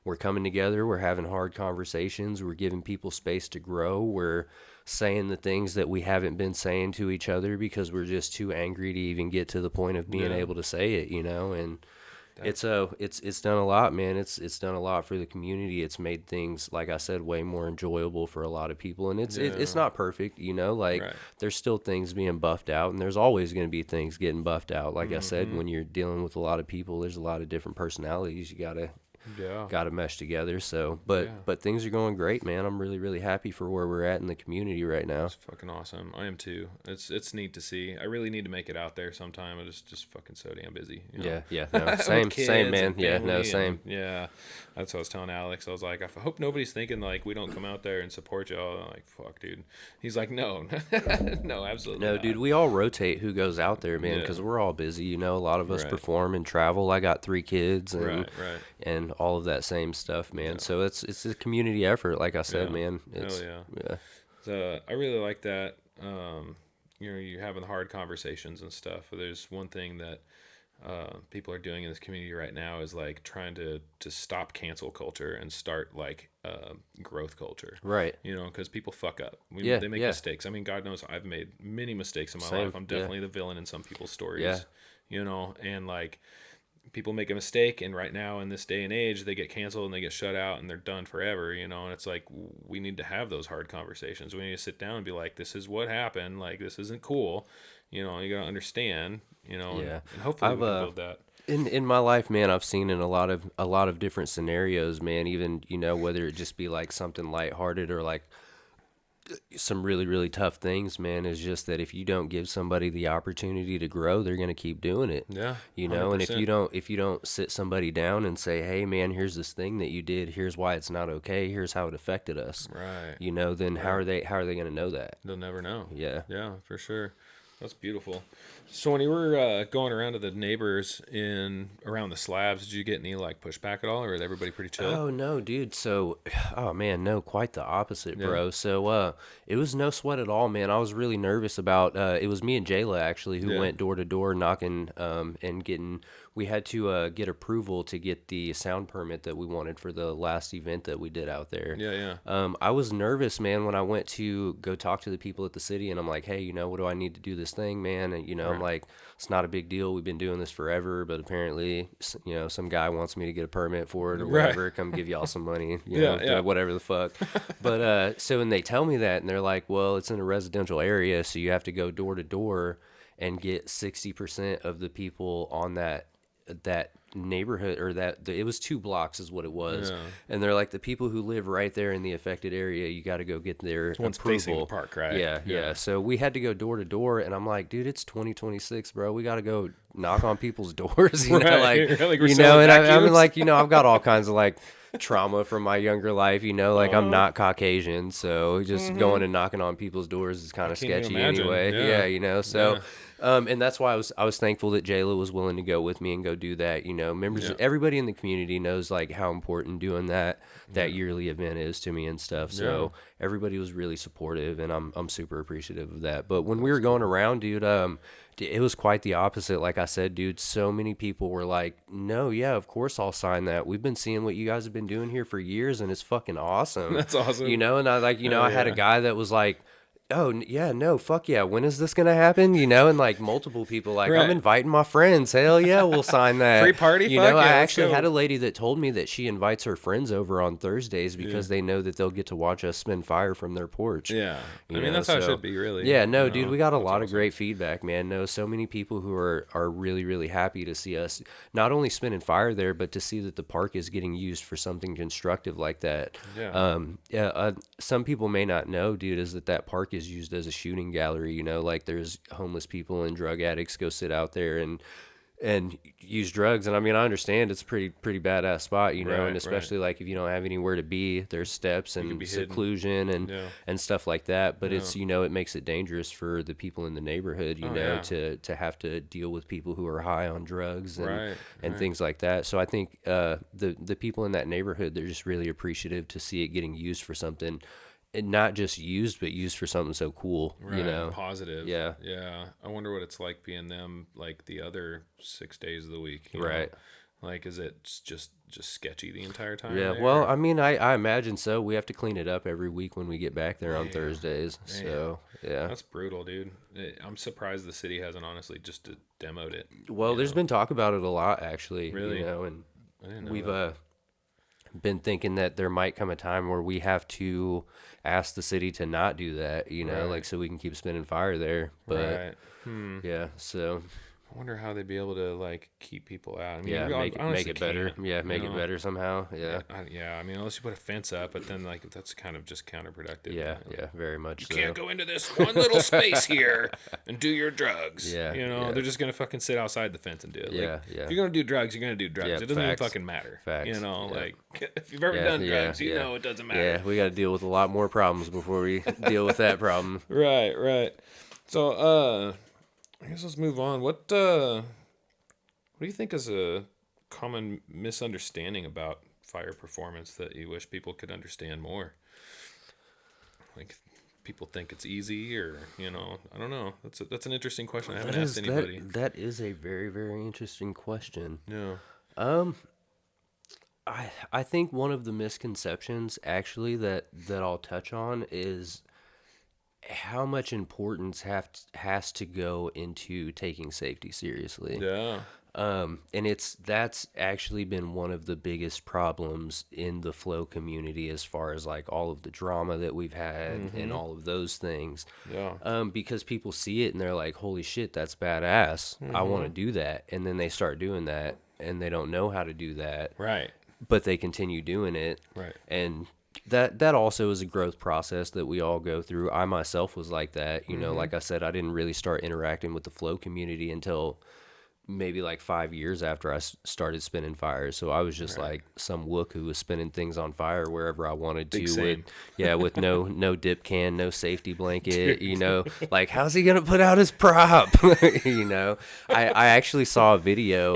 A: We're coming together, we're having hard conversations, we're giving people space to grow, we're saying the things that we haven't been saying to each other because we're just too angry to even get to the point of being able to say it, you know? And it's done a lot, man. It's done a lot for the community. It's made things, like I said, way more enjoyable for a lot of people. And it's not perfect, you know. Like there's still things being buffed out, and there's always going to be things getting buffed out. Like I said, when you're dealing with a lot of people, there's a lot of different personalities you gotta mesh together. So, but things are going great, man. I'm really, really happy for where we're at in the community right now.
B: It's fucking awesome. I am too. It's neat to see. I really need to make it out there sometime. I'm just fucking so damn busy. You know?
A: Yeah, no, same, man. Yeah, no, same.
B: Yeah, that's what I was telling Alex. I was like, I hope nobody's thinking like we don't come out there and support y'all. I'm like, fuck, dude. He's like, no, no, absolutely
A: no,
B: not.
A: dude. We all rotate who goes out there, man, because we're all busy. You know, a lot of us perform and travel. I got 3 kids, and and all of that same stuff, man. So it's a community effort, like I said, man. It's,
B: yeah. So I really like that. You know, you're having hard conversations and stuff. There's one thing that people are doing in this community right now is like trying to stop cancel culture and start like growth culture.
A: Right.
B: You know, because people fuck up. They make mistakes. I mean, God knows I've made many mistakes in my life. I'm definitely the villain in some people's stories.
A: Yeah.
B: You know, and like people make a mistake, and right now in this day and age they get canceled and they get shut out and they're done forever, you know. And it's like we need to have those hard conversations. We need to sit down and be like, this is what happened, like this isn't cool, you know. You gotta understand, you know. And hopefully we can build that.
A: In my life, man, I've seen in a lot of different scenarios, man, even, you know, whether it just be like something lighthearted or like some really, really tough things, man, is just that if you don't give somebody the opportunity to grow, they're going to keep doing it.
B: Yeah.
A: You know, 100%. And if you don't sit somebody down and say, hey, man, here's this thing that you did, here's why it's not okay, here's how it affected us.
B: Right.
A: You know, then how are they going to know that?
B: They'll never know.
A: Yeah.
B: Yeah, for sure. That's beautiful. So when you were going around to the neighbors around the slabs, did you get any like pushback at all, or is everybody pretty chill?
A: Oh no, dude. So, oh man, no, quite the opposite, bro. So it was no sweat at all, man. I was really nervous about. It was me and Jayla actually who went door to door knocking and getting. We had to get approval to get the sound permit that we wanted for the last event that we did out there.
B: Yeah.
A: I was nervous, man, when I went to go talk to the people at the city, and I'm like, hey, you know, what do I need to do this thing, man? And, you know, I'm like, it's not a big deal. We've been doing this forever, but apparently, you know, some guy wants me to get a permit for it or whatever. Come give y'all some money, you know, whatever the fuck. But so when they tell me that, and they're like, well, it's in a residential area, so you have to go door to door and get 60% of the people on that neighborhood, or it was 2 blocks is what it was. And they're like, the people who live right there in the affected area, you got to go get their approval.
B: Facing the park, right?
A: Yeah. So we had to go door to door, and I'm like, dude, it's 2026, bro. We got to go knock on people's doors, you know, like you know. And I'm like, you know, I've got all kinds of like trauma from my younger life, you know, like I'm not Caucasian, so just going and knocking on people's doors is kind of sketchy anyway. Yeah, you know. So and that's why I was thankful that Jayla was willing to go with me and go do that. You know, members, everybody in the community knows like how important doing that yearly event is to me and stuff. So everybody was really supportive, and I'm super appreciative of that. But when we were going around, dude, it was quite the opposite. Like I said, dude, so many people were like, no, yeah, of course I'll sign that. We've been seeing what you guys have been doing here for years, and it's fucking awesome.
B: That's awesome.
A: You know, and I like, you know, I had a guy that was like, oh, yeah, no, fuck yeah, when is this going to happen? You know, and like multiple people like, I'm inviting my friends. Hell yeah, we'll sign that.
B: Free party?
A: You know, I actually had a lady that told me that she invites her friends over on Thursdays because they know that they'll get to watch us spin fire from their porch.
B: Yeah. I mean, that's how it should be, really.
A: Yeah, no, dude, we got a lot of great feedback, man. No, so many people who are really, really happy to see us not only spinning fire there, but to see that the park is getting used for something constructive like that. Some people may not know, dude, is that park is used as a shooting gallery. You know, like there's homeless people and drug addicts go sit out there and use drugs. And I mean, I understand it's a pretty badass spot, you know, and especially like if you don't have anywhere to be, there's steps and seclusion and stuff like that. But it's, you know, it makes it dangerous for the people in the neighborhood, you know, to have to deal with people who are high on drugs and things like that. So I think the people in that neighborhood, they're just really appreciative to see it getting used for something not just used, but used for something so cool,
B: Right,
A: you know?
B: positive.
A: Yeah,
B: Yeah. I wonder what it's like being them like the other 6 days of the week, you know?
A: right.
B: Like, is it just sketchy the entire time
A: Yeah, well,
B: there?
A: I mean, I imagine so. We have to clean it up every week when we get back there on
B: Damn,
A: Thursdays.
B: damn.
A: So, yeah.
B: That's brutal, dude. I'm surprised the city hasn't honestly just demoed it,
A: Well,
B: you
A: there's
B: know?
A: been talk about it a lot, actually,
B: Really?
A: and
B: I didn't know
A: we've
B: that.
A: been thinking that there might come a time where we have to ask the city to not do that, like
B: Right.
A: so we can keep spinning fire there. But
B: Right.
A: yeah, so
B: I wonder how they'd be able to like keep people out. I mean,
A: yeah,
B: you
A: make
B: honestly
A: it better.
B: can't,
A: Yeah,
B: you
A: make it
B: know?
A: better somehow. Yeah,
B: Yeah, I mean, unless you put a fence up, but then like that's kind of just counterproductive.
A: yeah,
B: You know?
A: yeah, very much
B: You can't
A: so.
B: go into this one little space here and do your drugs.
A: Yeah,
B: You know,
A: yeah,
B: they're just gonna fucking sit outside the fence and do it. Like,
A: yeah,
B: if
A: yeah,
B: you're gonna do drugs, you're gonna do drugs.
A: yeah.
B: It doesn't even
A: Facts,
B: fucking matter. You
A: facts.
B: know,
A: Yeah,
B: like if you've ever
A: yeah,
B: done
A: yeah,
B: drugs, you
A: yeah,
B: know it doesn't matter.
A: yeah. We got to deal with a lot more problems before we deal with that problem.
B: Right, right. So, I guess let's move on. What do you think is a common misunderstanding about fire performance that you wish people could understand more? Like people think it's easy, or I don't know. That's an interesting question. I haven't asked anybody.
A: That is a very very interesting question.
B: No.
A: Um, I think one of the misconceptions actually that I'll touch on is how much importance has to go into taking safety seriously.
B: Yeah.
A: And that's actually been one of the biggest problems in the flow community as far as like all of the drama that we've had and all of those things.
B: Yeah.
A: Because people see it and they're like, holy shit, that's badass. I want to do that. And then they start doing that and they don't know how to do that,
B: Right.
A: but they continue doing it.
B: Right.
A: And that also is a growth process that we all go through. I myself was like that, like I said, I didn't really start interacting with the flow community until maybe like 5 years after I started spinning fires. So I was just like some wook who was spinning things on fire wherever I wanted
B: Big
A: to
B: same.
A: with no dip can, no safety blanket, like how's he going to put out his prop? I actually saw a video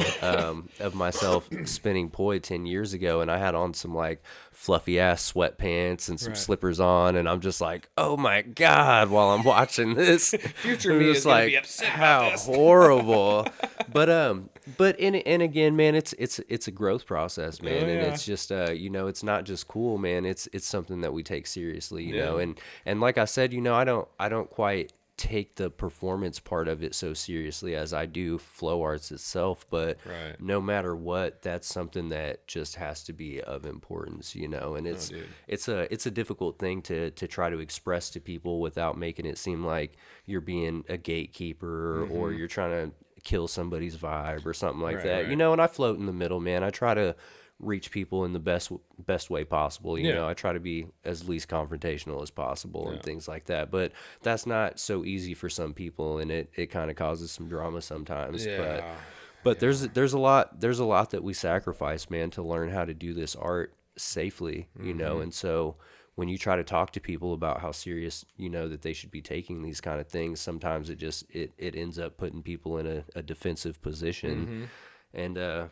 A: of myself spinning poi 10 years ago and I had on some like fluffy ass sweatpants and some
B: Right.
A: slippers on and I'm just like, oh my God, while I'm watching this.
B: Future me is gonna be upset
A: how
B: about this.
A: horrible. But and again, man, it's a growth process, man,
B: Oh,
A: and
B: yeah.
A: it's just it's not just cool, man. It's something that we take seriously,
B: Yeah.
A: and like I said, I don't quite take the performance part of it so seriously as I do flow arts itself, but
B: Right.
A: no matter what, that's something that just has to be of importance, and
B: dude.
A: it's a difficult thing to try to express to people without making it seem like you're being a gatekeeper or you're trying to kill somebody's vibe or something like
B: Right,
A: that.
B: right.
A: And I float in the middle, man. I try to reach people in the best way possible.
B: Yeah.
A: I try to be as least confrontational as possible and
B: Yeah.
A: things like that. But that's not so easy for some people, and it kind of causes some drama sometimes.
B: Yeah.
A: But there's a lot that we sacrifice, man, to learn how to do this art safely. And so when you try to talk to people about how serious that they should be taking these kind of things, sometimes it ends up putting people in a defensive position. And
B: Yeah.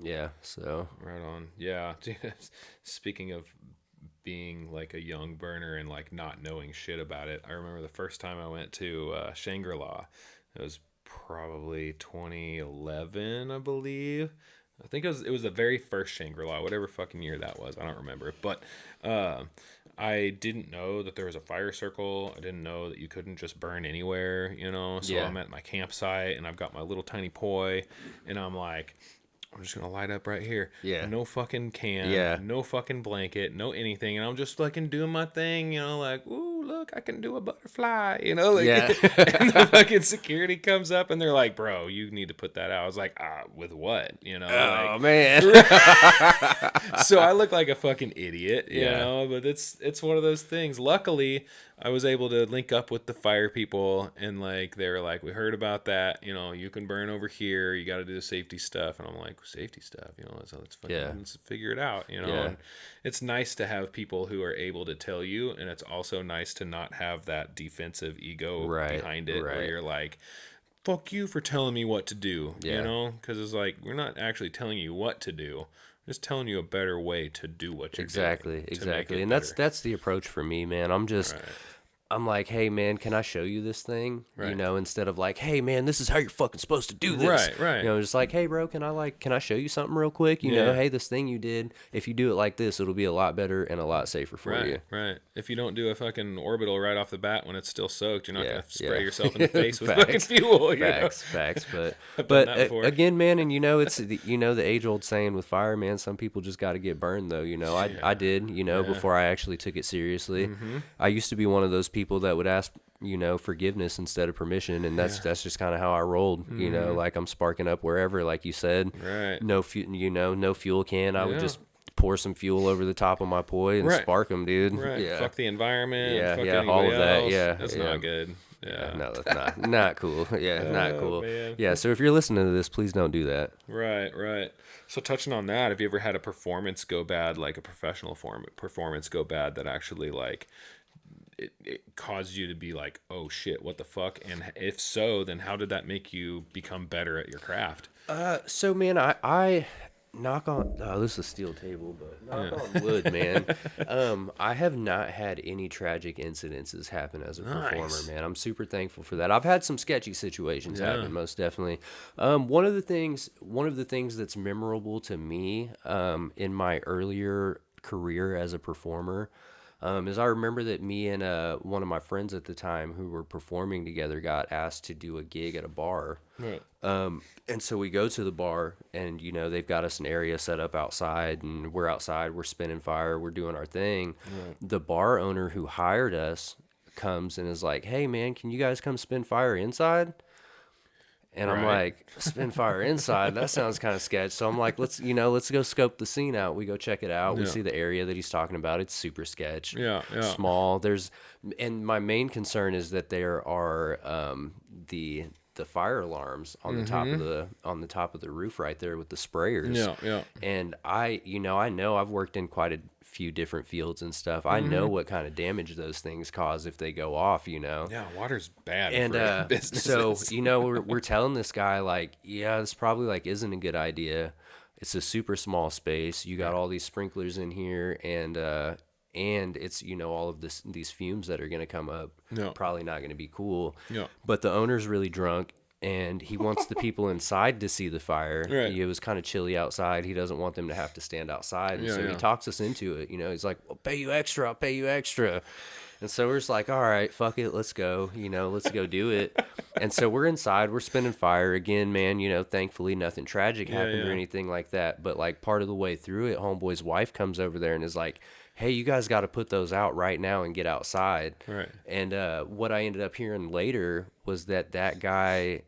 A: yeah, so
B: Right on. Yeah. Speaking of being like a young burner and like not knowing shit about it, I remember the first time I went to Shangri-La. It was probably 2011, I believe. I think it was the very first Shangri-La, whatever fucking year that was. I don't remember. But I didn't know that there was a fire circle. I didn't know that you couldn't just burn anywhere, So
A: Yeah.
B: I'm at my campsite and I've got my little tiny poi and I'm like, I'm just gonna light up right here.
A: Yeah.
B: No fucking can.
A: Yeah.
B: No fucking blanket. No anything. And I'm just fucking doing my thing, like, ooh, look, I can do a butterfly, like.
A: Yeah.
B: And the fucking security comes up and they're like, bro, you need to put that out. I was like, with what?
A: oh man.
B: So I look like a fucking idiot,
A: Yeah.
B: But it's one of those things. Luckily, I was able to link up with the fire people and like they were like, we heard about that, you can burn over here, you got to do the safety stuff. And I'm like, safety stuff, so let's fucking
A: Yeah.
B: let's figure it out,
A: Yeah.
B: And it's nice to have people who are able to tell you, and it's also nice to not have that defensive ego
A: Right,
B: behind it where
A: right.
B: you're like, fuck you for telling me what to do,
A: Yeah.
B: because it's like we're not actually telling you what to do. Just telling you a better way to do what you're doing.
A: Exactly. And
B: Better.
A: that's the approach for me, man.
B: Right.
A: I'm like, hey man, can I show you this thing? You
B: Right.
A: know, instead of like, hey man, this is how you're fucking supposed to do this.
B: Right.
A: You know, just like, hey bro, can I show you something real quick? You know,
B: Yeah.
A: hey, this thing you did, if you do it like this, it'll be a lot better and a lot safer for you.
B: Right. If you don't do a fucking orbital right off the bat when it's still soaked, you're not gonna spray
A: Yeah.
B: yourself in the face with
A: Facts.
B: fucking fuel. You know?
A: Facts.
B: I've done
A: But
B: that before.
A: again, man, and you know, it's the age old saying with fire, man. Some people just got to get burned, though. You know, I did. You know, before I actually took it seriously. I used to be one of those people that would ask, you know, forgiveness instead of permission, and that's just kind of how I rolled. You know, like I'm sparking up wherever, like you said.
B: Right.
A: No fuel can. I would just pour some fuel over the top of my poi and spark them, dude.
B: Right.
A: Yeah.
B: Fuck the environment.
A: Yeah,
B: Fuck
A: yeah,
B: anybody
A: all of that,
B: else.
A: yeah,
B: That's
A: yeah.
B: not good. Yeah.
A: No, that's not cool. Yeah, not
B: Oh,
A: cool.
B: man.
A: Yeah, so if you're listening to this, please don't do that.
B: Right. So touching on that, have you ever had a performance go bad, like a professional performance go bad that actually like it caused you to be like, oh shit, what the fuck? And if so, then how did that make you become better at your craft?
A: So man, I knock on this is a steel table, but knock on wood, man. I have not had any tragic incidences happen as a performer, man. I'm super thankful for that. I've had some sketchy situations happen, most definitely. One of the things that's memorable to me in my earlier career as a performer is I remember that me and one of my friends at the time who were performing together got asked to do a gig at a bar.
B: Right.
A: And so we go to the bar, and you know they've got us an area set up outside, and we're outside, we're spinning fire, we're doing our thing. The bar owner who hired us comes and is like, "Hey man, can you guys come spin fire inside?" And I'm like, spin fire inside? That sounds kind of sketch. So I'm like, let's go scope the scene out. We go check it out. We see the area that he's talking about. It's super sketch.
B: Yeah.
A: Small. And my main concern is that there are the fire alarms on the top of the roof right there with the sprayers.
B: Yeah.
A: And I know I've worked in quite a few different fields and stuff. I know what kind of damage those things cause if they go off, you know.
B: Yeah, water's bad
A: And
B: for businesses.
A: so, you know, we're telling this guy like, yeah, this probably like isn't a good idea. It's a super small space. You got all these sprinklers in here, and it's, you know, all of these fumes that are going to come up. Probably not going to be cool. But the owner's really drunk, and he wants the people inside to see the fire. It was kind of chilly outside. He doesn't want them to have to stand outside. And so he talks us into it. You know, he's like, "I'll pay you extra." And so we're just like, all right, fuck it, let's go. You know, let's go do it. And so we're inside, we're spinning fire again, man. You know, thankfully nothing tragic happened or anything like that. But like part of the way through it, homeboy's wife comes over there and is like, hey, you guys got to put those out right now and get outside.
B: Right.
A: And what I ended up hearing later was that guy,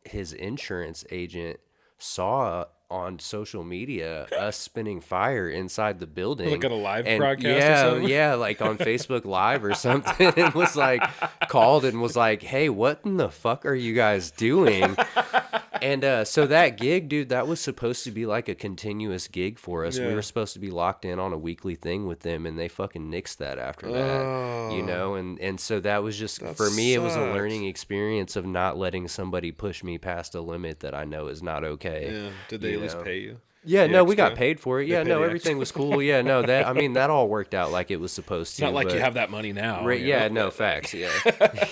A: his insurance agent, saw on social media us spinning fire inside the building,
B: Like at a live broadcast or something?
A: Yeah, like on Facebook Live or something, and was like, called and was like, hey, what in the fuck are you guys doing? And so that gig, dude, that was supposed to be like a continuous gig for us. We were supposed to be locked in on a weekly thing with them, and they fucking nixed that after that, you know? And so that was just, for me, it was a learning experience of not letting somebody push me past a limit that I know is not okay.
B: Yeah. Did they at least pay you?
A: Yeah,
B: The
A: no, we
B: extra?
A: got paid for it. Yeah,
B: paid
A: no,
B: the
A: everything was cool. Yeah, no, that all worked out like it was supposed to.
B: Not like
A: but,
B: you have that money now.
A: yeah, no, facts. Yeah,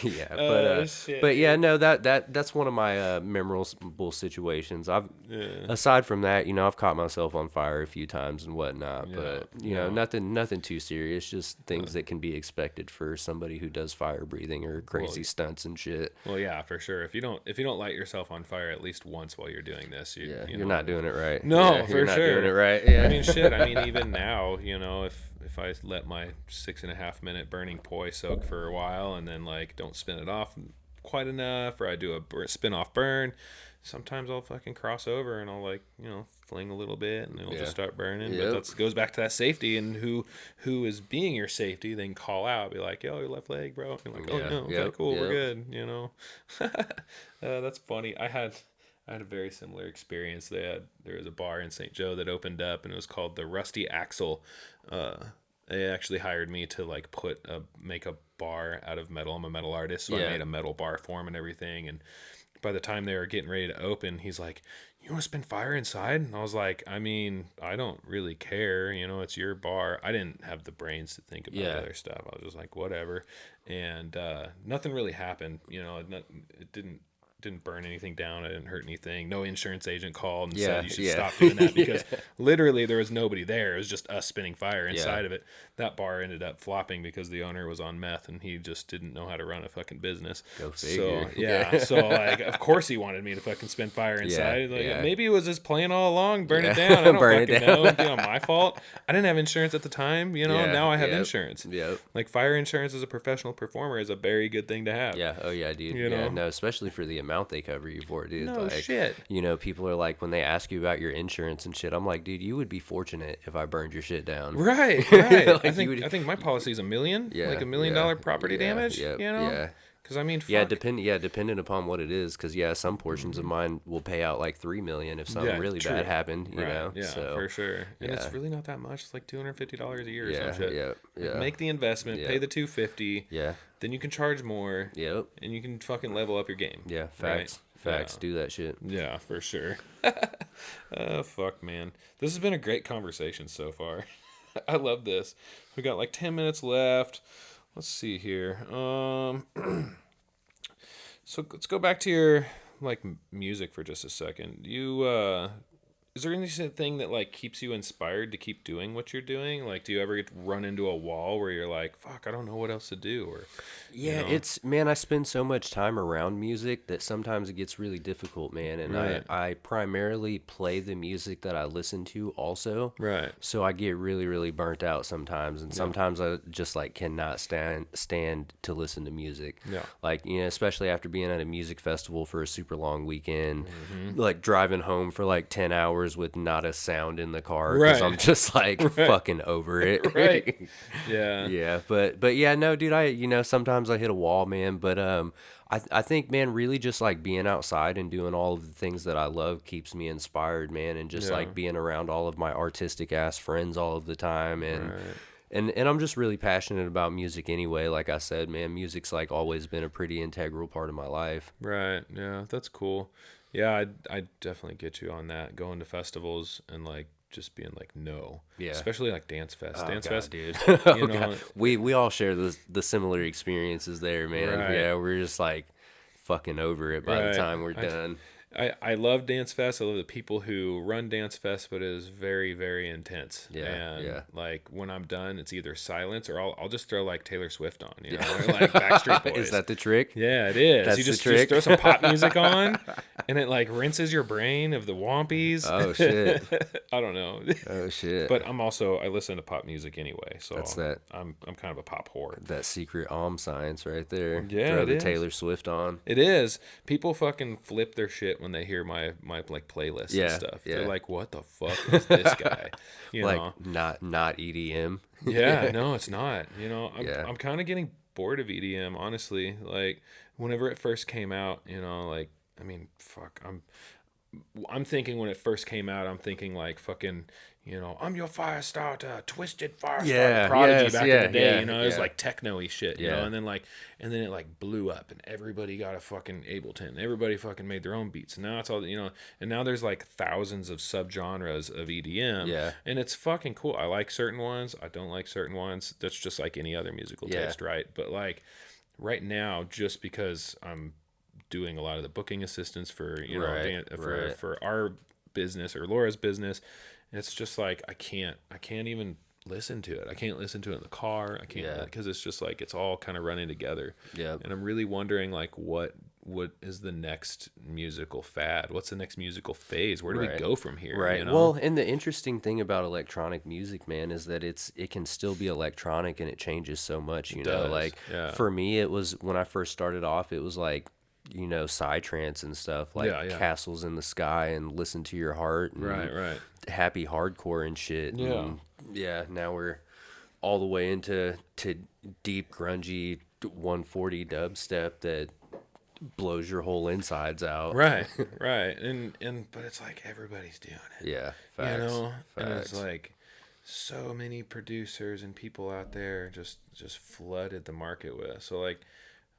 A: yeah,
B: shit,
A: but yeah, no, that's one of my memorable situations. Aside from that, you know, I've caught myself on fire a few times and whatnot, but you know, nothing too serious. Just things that can be expected for somebody who does fire breathing or crazy stunts and shit.
B: Well, yeah, for sure. If you don't light yourself on fire at least once while you're doing this,
A: you're not doing it right.
B: No,
A: Yeah,
B: for
A: you're not
B: sure.
A: doing it right. Yeah.
B: I mean, shit. I mean, even now, you know, if I let my 6.5 minute burning poi soak for a while and then like don't spin it off quite enough, or I do a spin off burn, sometimes I'll fucking cross over and I'll like, you know, fling a little bit and it'll just start burning. But that goes back to that safety, and who is being your safety, then call out, be like, yo, your left leg, bro. And you're like, oh no, okay, cool, we're good, you know. That's funny. I had a very similar experience. There was a bar in St. Joe that opened up, and it was called the Rusty Axle. They actually hired me to like make a bar out of metal. I'm a metal artist, so I made a metal bar for 'em and everything. And by the time they were getting ready to open, he's like, "You want to spin fire inside?" And I was like, "I mean, I don't really care. You know, it's your bar." I didn't have the brains to think about the
A: Yeah.
B: other stuff. I was just like, whatever. And nothing really happened. You know, it didn't burn anything down. I didn't hurt anything. No insurance agent called and
A: Yeah.
B: said you should
A: Yeah.
B: stop doing that because
A: Yeah.
B: literally there was nobody there. It was just us spinning fire
A: Yeah.
B: inside of it. That bar ended up flopping because the owner was on meth and he just didn't know how to run a fucking business.
A: Go
B: So
A: figure.
B: yeah, so like of course he wanted me to fucking spin fire
A: Yeah.
B: inside. Like
A: Yeah.
B: maybe it was his plan all along. Burn it
A: Yeah.
B: down. I don't
A: Burn it
B: fucking
A: down.
B: know. It'd be on my fault. I didn't have insurance at the time. You know,
A: Yeah.
B: now I have
A: Yep.
B: insurance.
A: Yep.
B: Like fire insurance as a professional performer is a very good thing to have.
A: Yeah. Oh yeah, dude.
B: You
A: Yeah.
B: know?
A: No, especially for the amount they cover you for, dude.
B: No
A: Like,
B: shit.
A: you know, people are like when they ask you about your insurance and shit. I'm like, dude, you would be fortunate if I burned your shit down.
B: Right, right.
A: Like,
B: I
A: you
B: think
A: would-
B: I think my policy is $1 million,
A: Yeah.
B: like $1 million
A: Yeah.
B: property
A: Yeah.
B: damage.
A: Yep.
B: You know,
A: Yeah.
B: because I mean, fuck.
A: Yeah, depending upon what it is, because some portions of mine will pay out like $3 million if something
B: Yeah,
A: really
B: true.
A: bad happened. You
B: Right,
A: know,
B: yeah,
A: so
B: for sure. And it's
A: yeah.
B: really not that much. It's like $250 a year or
A: yeah,
B: some shit.
A: yeah, yeah,
B: Make the investment,
A: Yeah.
B: pay the $250,
A: yeah,
B: then you can charge more,
A: yep,
B: and you can fucking level up your game.
A: yeah.
B: Right?
A: Facts. Do that shit.
B: Yeah, for sure. Oh fuck, man. This has been a great conversation so far. I love this. We got like 10 minutes left. Let's see here. So let's go back to your like music for just a second. Is there anything that like keeps you inspired to keep doing what you're doing? Like, do you ever get to run into a wall where you're like, "Fuck, I don't know what else to do"? Or
A: Yeah,
B: know?
A: it's man, I spend so much time around music that sometimes it gets really difficult, man. And
B: Right.
A: I primarily play the music that I listen to also.
B: Right.
A: So I get really, really burnt out sometimes. And sometimes I just like cannot stand to listen to music.
B: Yeah.
A: Like, you know, especially after being at a music festival for a super long weekend,
B: Mm-hmm.
A: like driving home for like 10 hours with not a sound in the car because
B: Right.
A: I'm just like fucking over it.
B: Right. Yeah.
A: Yeah, but yeah, no, dude, sometimes I hit a wall, man, but I think, man, really just like being outside and doing all of the things that I love keeps me inspired, man, and just
B: Yeah.
A: like being around all of my artistic ass friends all of the time, and
B: Right.
A: and I'm just really passionate about music anyway. Like I said, man, music's like always been a pretty integral part of my life.
B: Right. Yeah, that's cool. Yeah, I definitely get you on that. Going to festivals and like just being like no.
A: Yeah.
B: Especially like Dance Fest.
A: Oh,
B: Dance
A: God,
B: Fest,
A: dude.
B: you
A: Oh,
B: know.
A: God. We all share the similar experiences there, man.
B: Right.
A: Yeah, we're just like fucking over it by
B: Right.
A: the time we're done.
B: I love Dance Fest. I love the people who run Dance Fest, but it is very, very intense.
A: Yeah,
B: And
A: yeah.
B: like when I'm done, it's either silence or I'll just throw like Taylor Swift on, you know, or like Backstreet Boys.
A: Is that the trick?
B: Yeah, it is.
A: That's
B: You
A: the
B: just
A: trick?
B: throw some pop music on, and it like rinses your brain of the wompies.
A: Oh shit.
B: I don't know.
A: Oh shit.
B: But I listen to pop music anyway, so
A: That's that.
B: I'm kind of a pop whore.
A: That secret science right there.
B: Yeah,
A: Throw
B: it
A: the
B: is.
A: Taylor Swift on.
B: It is. People fucking flip their shit when they hear my like playlists
A: Yeah,
B: and stuff.
A: yeah.
B: They're like, "What the fuck is this guy?" You
A: Like
B: know?
A: not EDM.
B: Yeah, no, it's not. You know,
A: Yeah.
B: I'm kind of getting bored of EDM, honestly. Like whenever it first came out, you know, like I mean, fuck, I'm thinking when it first came out, I'm thinking like fucking, you know, I'm your fire starter, twisted fire
A: Yeah,
B: starter, Prodigy
A: yes,
B: back
A: yeah,
B: in the day,
A: yeah,
B: you know, it was
A: yeah.
B: like techno-y shit, you
A: Yeah.
B: know, and then it like blew up and everybody got a fucking Ableton. Everybody fucking made their own beats. And now it's all, you know, and now there's like thousands of subgenres of EDM.
A: Yeah.
B: And it's fucking cool. I like certain ones. I don't like certain ones. That's just like any other musical
A: Yeah.
B: taste, right? But like right now, just because I'm doing a lot of the booking assistance for, you know,
A: Right, right.
B: for our business or Laura's business, it's just like I can't even listen to it. I can't listen to it in the car. I can't,
A: Yeah.
B: because it's just like it's all kind of running together.
A: Yep.
B: And I'm really wondering like what is the next musical fad? What's the next musical phase? Where do we
A: Right.
B: go from here?
A: Right.
B: You know?
A: Well, and the interesting thing about electronic music, man, is that it can still be electronic and it changes so much, you know.
B: does,
A: Like
B: yeah.
A: for me it was when I first started off, it was like, you know, psytrance and stuff, like
B: Yeah, yeah.
A: Castles in the Sky and Listen to Your Heart and
B: right.
A: happy hardcore and shit.
B: Yeah.
A: And yeah, now we're all the way into deep grungy 140 dubstep that blows your whole insides out.
B: Right. And but it's like everybody's doing it.
A: Yeah, facts.
B: You know? And it's
A: Facts.
B: like so many producers and people out there just flooded the market with. So like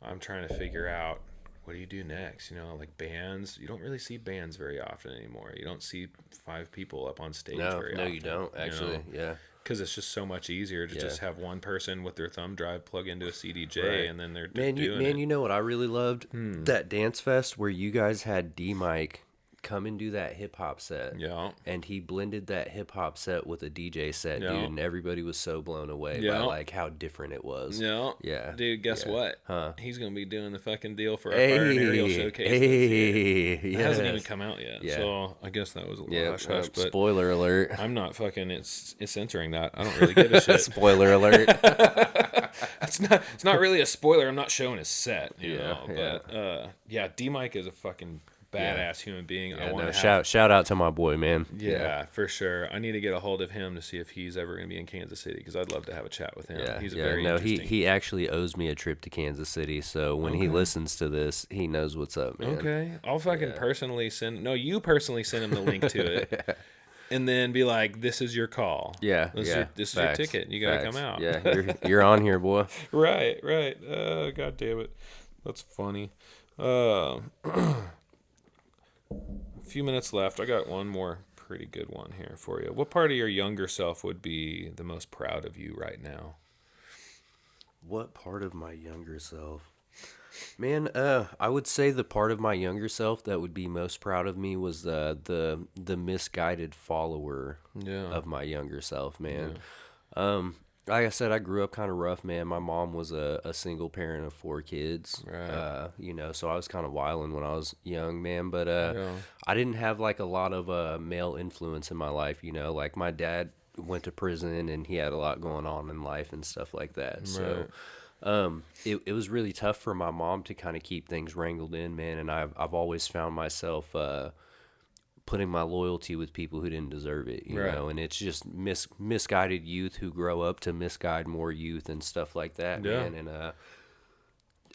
B: I'm trying to figure out what do you do next? You know, like bands, you don't really see bands very often anymore. You don't see 5 people up on stage
A: No,
B: very
A: no,
B: often.
A: you don't actually.
B: Know?
A: Yeah.
B: Because it's just so much easier to
A: Yeah.
B: just have one person with their thumb drive plug into a CDJ
A: Right.
B: and then they're
A: Man,
B: doing it.
A: you know what I really loved? That dance fest where you guys had D Mike come and do that hip hop set.
B: Yeah.
A: And he blended that hip hop set with a DJ set,
B: Yeah.
A: dude, and everybody was so blown away by
B: Yeah.
A: like how different it was.
B: Yeah.
A: Yeah.
B: Dude, guess
A: Yeah.
B: what?
A: Huh.
B: He's going to be doing the fucking deal for our fire and aerial showcase this year. It hasn't even come out yet.
A: Yeah.
B: So I guess that was a little
A: Yeah.
B: hush-hush. But
A: Spoiler alert.
B: I'm not fucking it's censoring that. I don't really give a shit.
A: Spoiler alert.
B: It's not really a spoiler. I'm not showing his set, you
A: Yeah,
B: know. But yeah, D Mike is a fucking badass human being.
A: Yeah,
B: I want
A: no,
B: to have,
A: shout out to my boy, man.
B: yeah, for sure. I need to get a hold of him to see if he's ever going to be in Kansas City because I'd love to have a chat with him.
A: Yeah,
B: He's a
A: yeah.
B: very
A: No,
B: interesting.
A: he actually owes me a trip to Kansas City, so when he listens to this, he knows what's up, man.
B: Okay, I'll fucking personally send. No, you personally send him the link to it, and then be like, "This is your call.
A: Yeah,
B: this
A: yeah.
B: is your ticket. You gotta come out."
A: Yeah, you're on here, boy.
B: right. God damn it, that's funny. A few minutes left. I got one more pretty good one here for you. What part of your younger self would be the most proud of you right now?
A: What part of my younger self? Man, I would say the part of my younger self that would be most proud of me was the misguided follower of my younger self, man. Like I said, I grew up kind of rough, man. My mom was a single parent of 4 kids,
B: Right.
A: you know, so I was kind of wilding when I was young, man. But I didn't have like a lot of male influence in my life, you know. Like my dad went to prison and he had a lot going on in life and stuff like that. So it was really tough for my mom to kind of keep things wrangled in, man. And I've always found myself putting my loyalty with people who didn't deserve it, you know, and it's just misguided youth who grow up to misguide more youth and stuff like that, man. And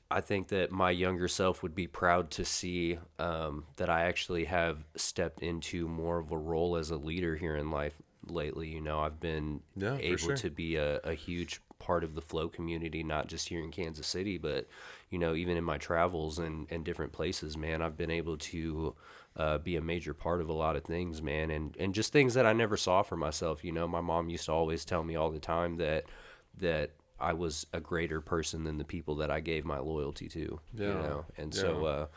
A: I think that my younger self would be proud to see that I actually have stepped into more of a role as a leader here in life lately. You know, I've been able to be a huge part of the flow community, not just here in Kansas City, but, you know, even in my travels and different places, man, I've been able to be a major part of a lot of things, man, and just things that I never saw for myself. You know, my mom used to always tell me all the time that I was a greater person than the people that I gave my loyalty to, you know, and so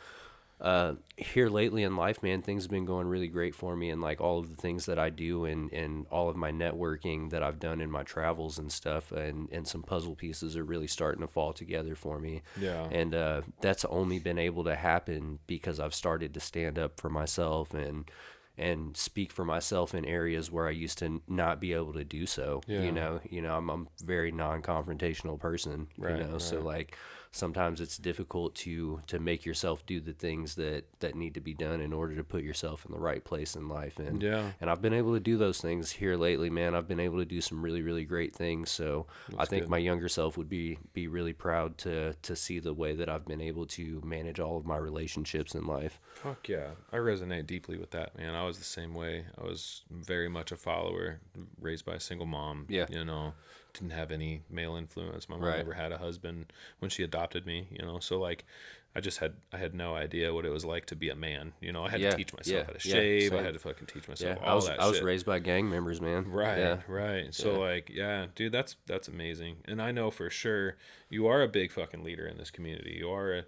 A: here lately in life, man, things have been going really great for me, and like all of the things that I do and all of my networking that I've done in my travels and stuff, and some puzzle pieces are really starting to fall together for me. And that's only been able to happen because I've started to stand up for myself and speak for myself in areas where I used to not be able to do so. You know, I'm a very non-confrontational person, you know, so like sometimes it's difficult to make yourself do the things that need to be done in order to put yourself in the right place in life. And I've been able to do those things here lately, man. I've been able to do some really, really great things. So I think my younger self would be really proud to see the way that I've been able to manage all of my relationships in life.
B: Fuck yeah. I resonate deeply with that, man. I was the same way. I was very much a follower, raised by a single mom. You know, didn't have any male influence. My mom never had a husband when she adopted me, you know. So like I had no idea what it was like to be a man. You know, I had to teach myself how to shave. I had to fucking teach myself all that shit.
A: I was raised by gang members, man.
B: Right. So like, dude, that's amazing. And I know for sure you are a big fucking leader in this community. You are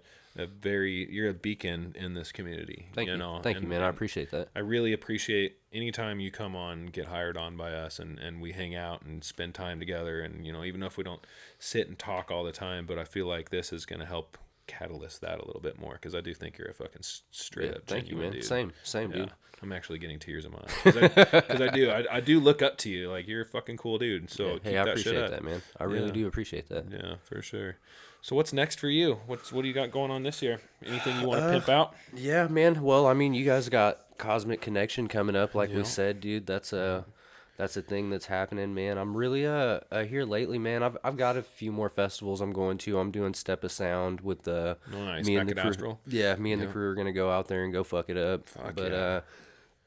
B: you're a beacon in this community.
A: Thank you, man. I appreciate that.
B: I really appreciate anytime you come on, get hired on by us, and we hang out and spend time together. And, you know, even if we don't sit and talk all the time, but I feel like this is going to help catalyst that a little bit more, because I do think you're a fucking straight up
A: thank
B: genuine
A: you, man.
B: dude.
A: Same, dude.
B: I'm actually getting tears in my eyes because I do look up to you. Like, you're a fucking cool dude. So keep
A: I
B: that
A: appreciate
B: shit up.
A: that, man. I really do appreciate that.
B: Yeah, for sure. So what's next for you? What do you got going on this year? Anything you want to pimp out?
A: Yeah, man. Well, I mean, you guys got Cosmic Connection coming up, like we said, dude. That's a thing that's happening, man. I'm really here lately, man. I've got a few more festivals I'm going to. I'm doing Step of Sound with
B: Nice.
A: me
B: Back
A: and the
B: at
A: crew.
B: Astral.
A: Yeah, me and the crew are gonna go out there and go fuck it up.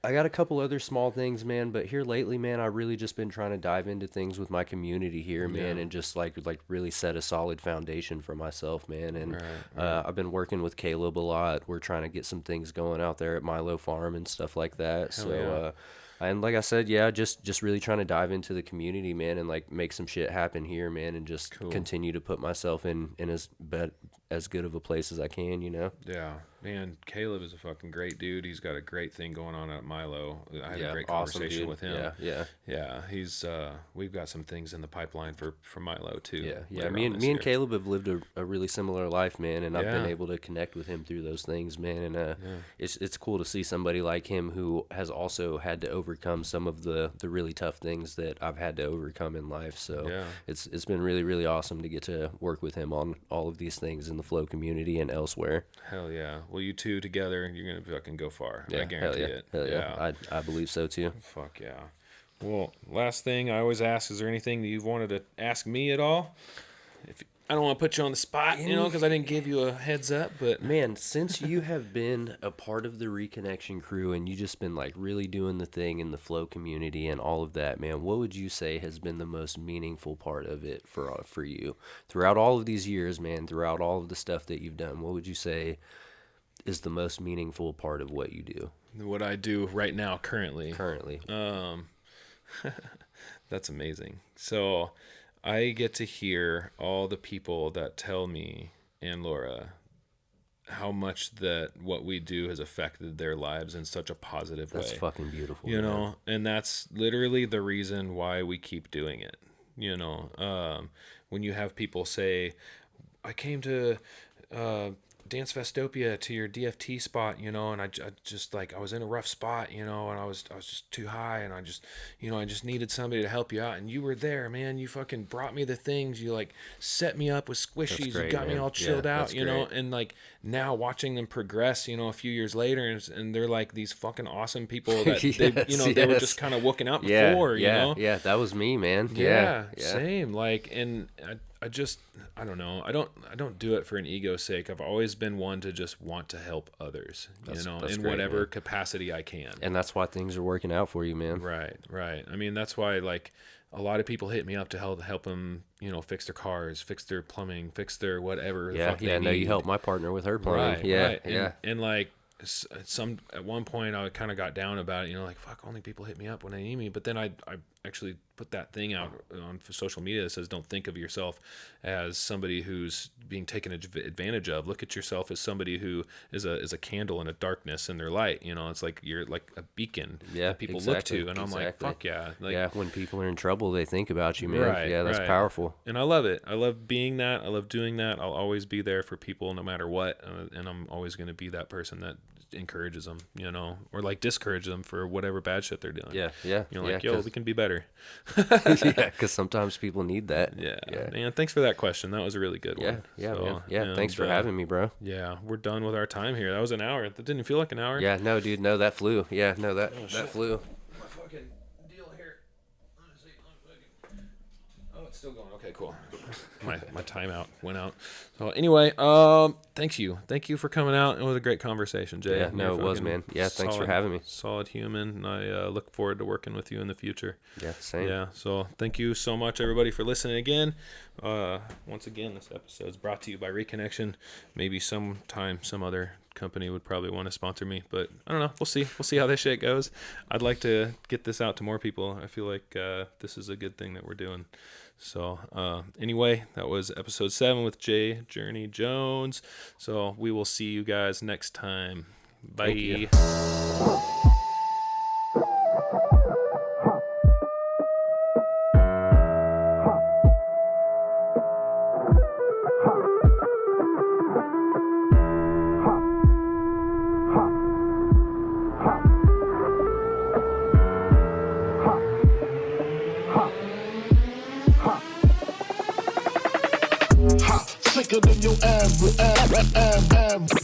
A: I got a couple other small things, man, but here lately, man, I really just been trying to dive into things with my community here, man, and just like really set a solid foundation for myself, man. And I've been working with Caleb a lot. We're trying to get some things going out there at Milo Farm and stuff like that.
B: Hell yeah.
A: And like I said, yeah, just really trying to dive into the community, man, and like make some shit happen here, man, and just continue to put myself in as good of a place as I can, you know?
B: Yeah, man, Caleb is a fucking great dude. He's got a great thing going on at Milo. I had a great
A: awesome,
B: conversation
A: dude.
B: with him.
A: Yeah.
B: He's we've got some things in the pipeline for Milo too.
A: Yeah. Me and Caleb have lived a really similar life, man, and I've been able to connect with him through those things, man. And it's cool to see somebody like him who has also had to overcome some of the really tough things that I've had to overcome in life. So it's been really, really awesome to get to work with him on all of these things in the flow community and elsewhere.
B: Hell yeah. Well, you two together, you're going to fucking go far. I guarantee it.
A: Hell yeah. I believe so too.
B: Fuck yeah. Well, last thing I always ask, is there anything that you've wanted to ask me at all? I don't want to put you on the spot, you know, because I didn't give you a heads up, but...
A: Man, since you have been a part of the ReKinection crew and you just been, like, really doing the thing in the flow community and all of that, man, what would you say has been the most meaningful part of it for you? Throughout all of these years, man, throughout all of the stuff that you've done, what would you say is the most meaningful part of what you do?
B: What I do right now, currently. That's amazing. So... I get to hear all the people that tell me and Laura how much that what we do has affected their lives in such a positive way.
A: That's fucking beautiful.
B: You know, and that's literally the reason why we keep doing it. You know, when you have people say, I came to Dance Festopia to your DFT spot, you know, and I just like, I was in a rough spot, you know, and I was just too high, and I just needed somebody to help you out, and you were there, man. You fucking brought me the things, you like set me up with squishies,
A: great,
B: you got
A: man.
B: me all chilled out, you know,
A: great.
B: and like now watching them progress, you know, a few years later, and they're like these fucking awesome people that they were just kind of working out before, you know?
A: Yeah, that was me, man.
B: Yeah. Same. Like, and I don't know. I don't do it for an ego's sake. I've always been one to just want to help others, you know, in whatever capacity I can.
A: And that's why things are working out for you, man.
B: Right. I mean, that's why, like, a lot of people hit me up to help them, you know, fix their cars, fix their plumbing, fix their whatever.
A: I know you helped my partner with her plumbing.
B: Right. And like, at one point I kind of got down about it, you know, like, fuck, only people hit me up when they need me. But then I actually put that thing out on social media that says, don't think of yourself as somebody who's being taken advantage of. Look at yourself as somebody who is a candle in a darkness in their light. You know, it's like you're like a beacon that people look to. And I'm like, fuck yeah. Like,
A: when people are in trouble, they think about you, man. That's powerful.
B: And I love it. I love being that. I love doing that. I'll always be there for people no matter what. And I'm always going to be that person that encourages them, you know, or like discourage them for whatever bad shit they're doing.
A: Yeah.
B: You know, like, yo, we can be better.
A: Because sometimes people need that.
B: Yeah. Man, thanks for that question. That was a really good one.
A: Man. Thanks for having me, bro.
B: Yeah, we're done with our time here. That was an hour. That didn't feel like an hour.
A: Yeah, no, dude, no, that flew. Yeah, no, that flew.
B: My fucking deal here. Oh, it's still going. Okay, cool. My timeout went out. So anyway, thank you for coming out. It was a great conversation, Jay.
A: Yeah, no, it was, man. Yeah, thanks for having me.
B: Solid human, and I look forward to working with you in the future.
A: Yeah, same.
B: Yeah, so thank you so much, everybody, for listening again. Once again, this episode is brought to you by ReKinection. Maybe sometime some other company would probably want to sponsor me, but I don't know. We'll see how this shit goes. I'd like to get this out to more people. I feel like this is a good thing that we're doing. So anyway, that was episode 7 with JourneyJones. So we will see you guys next time. Bye.
C: Sicker than your average.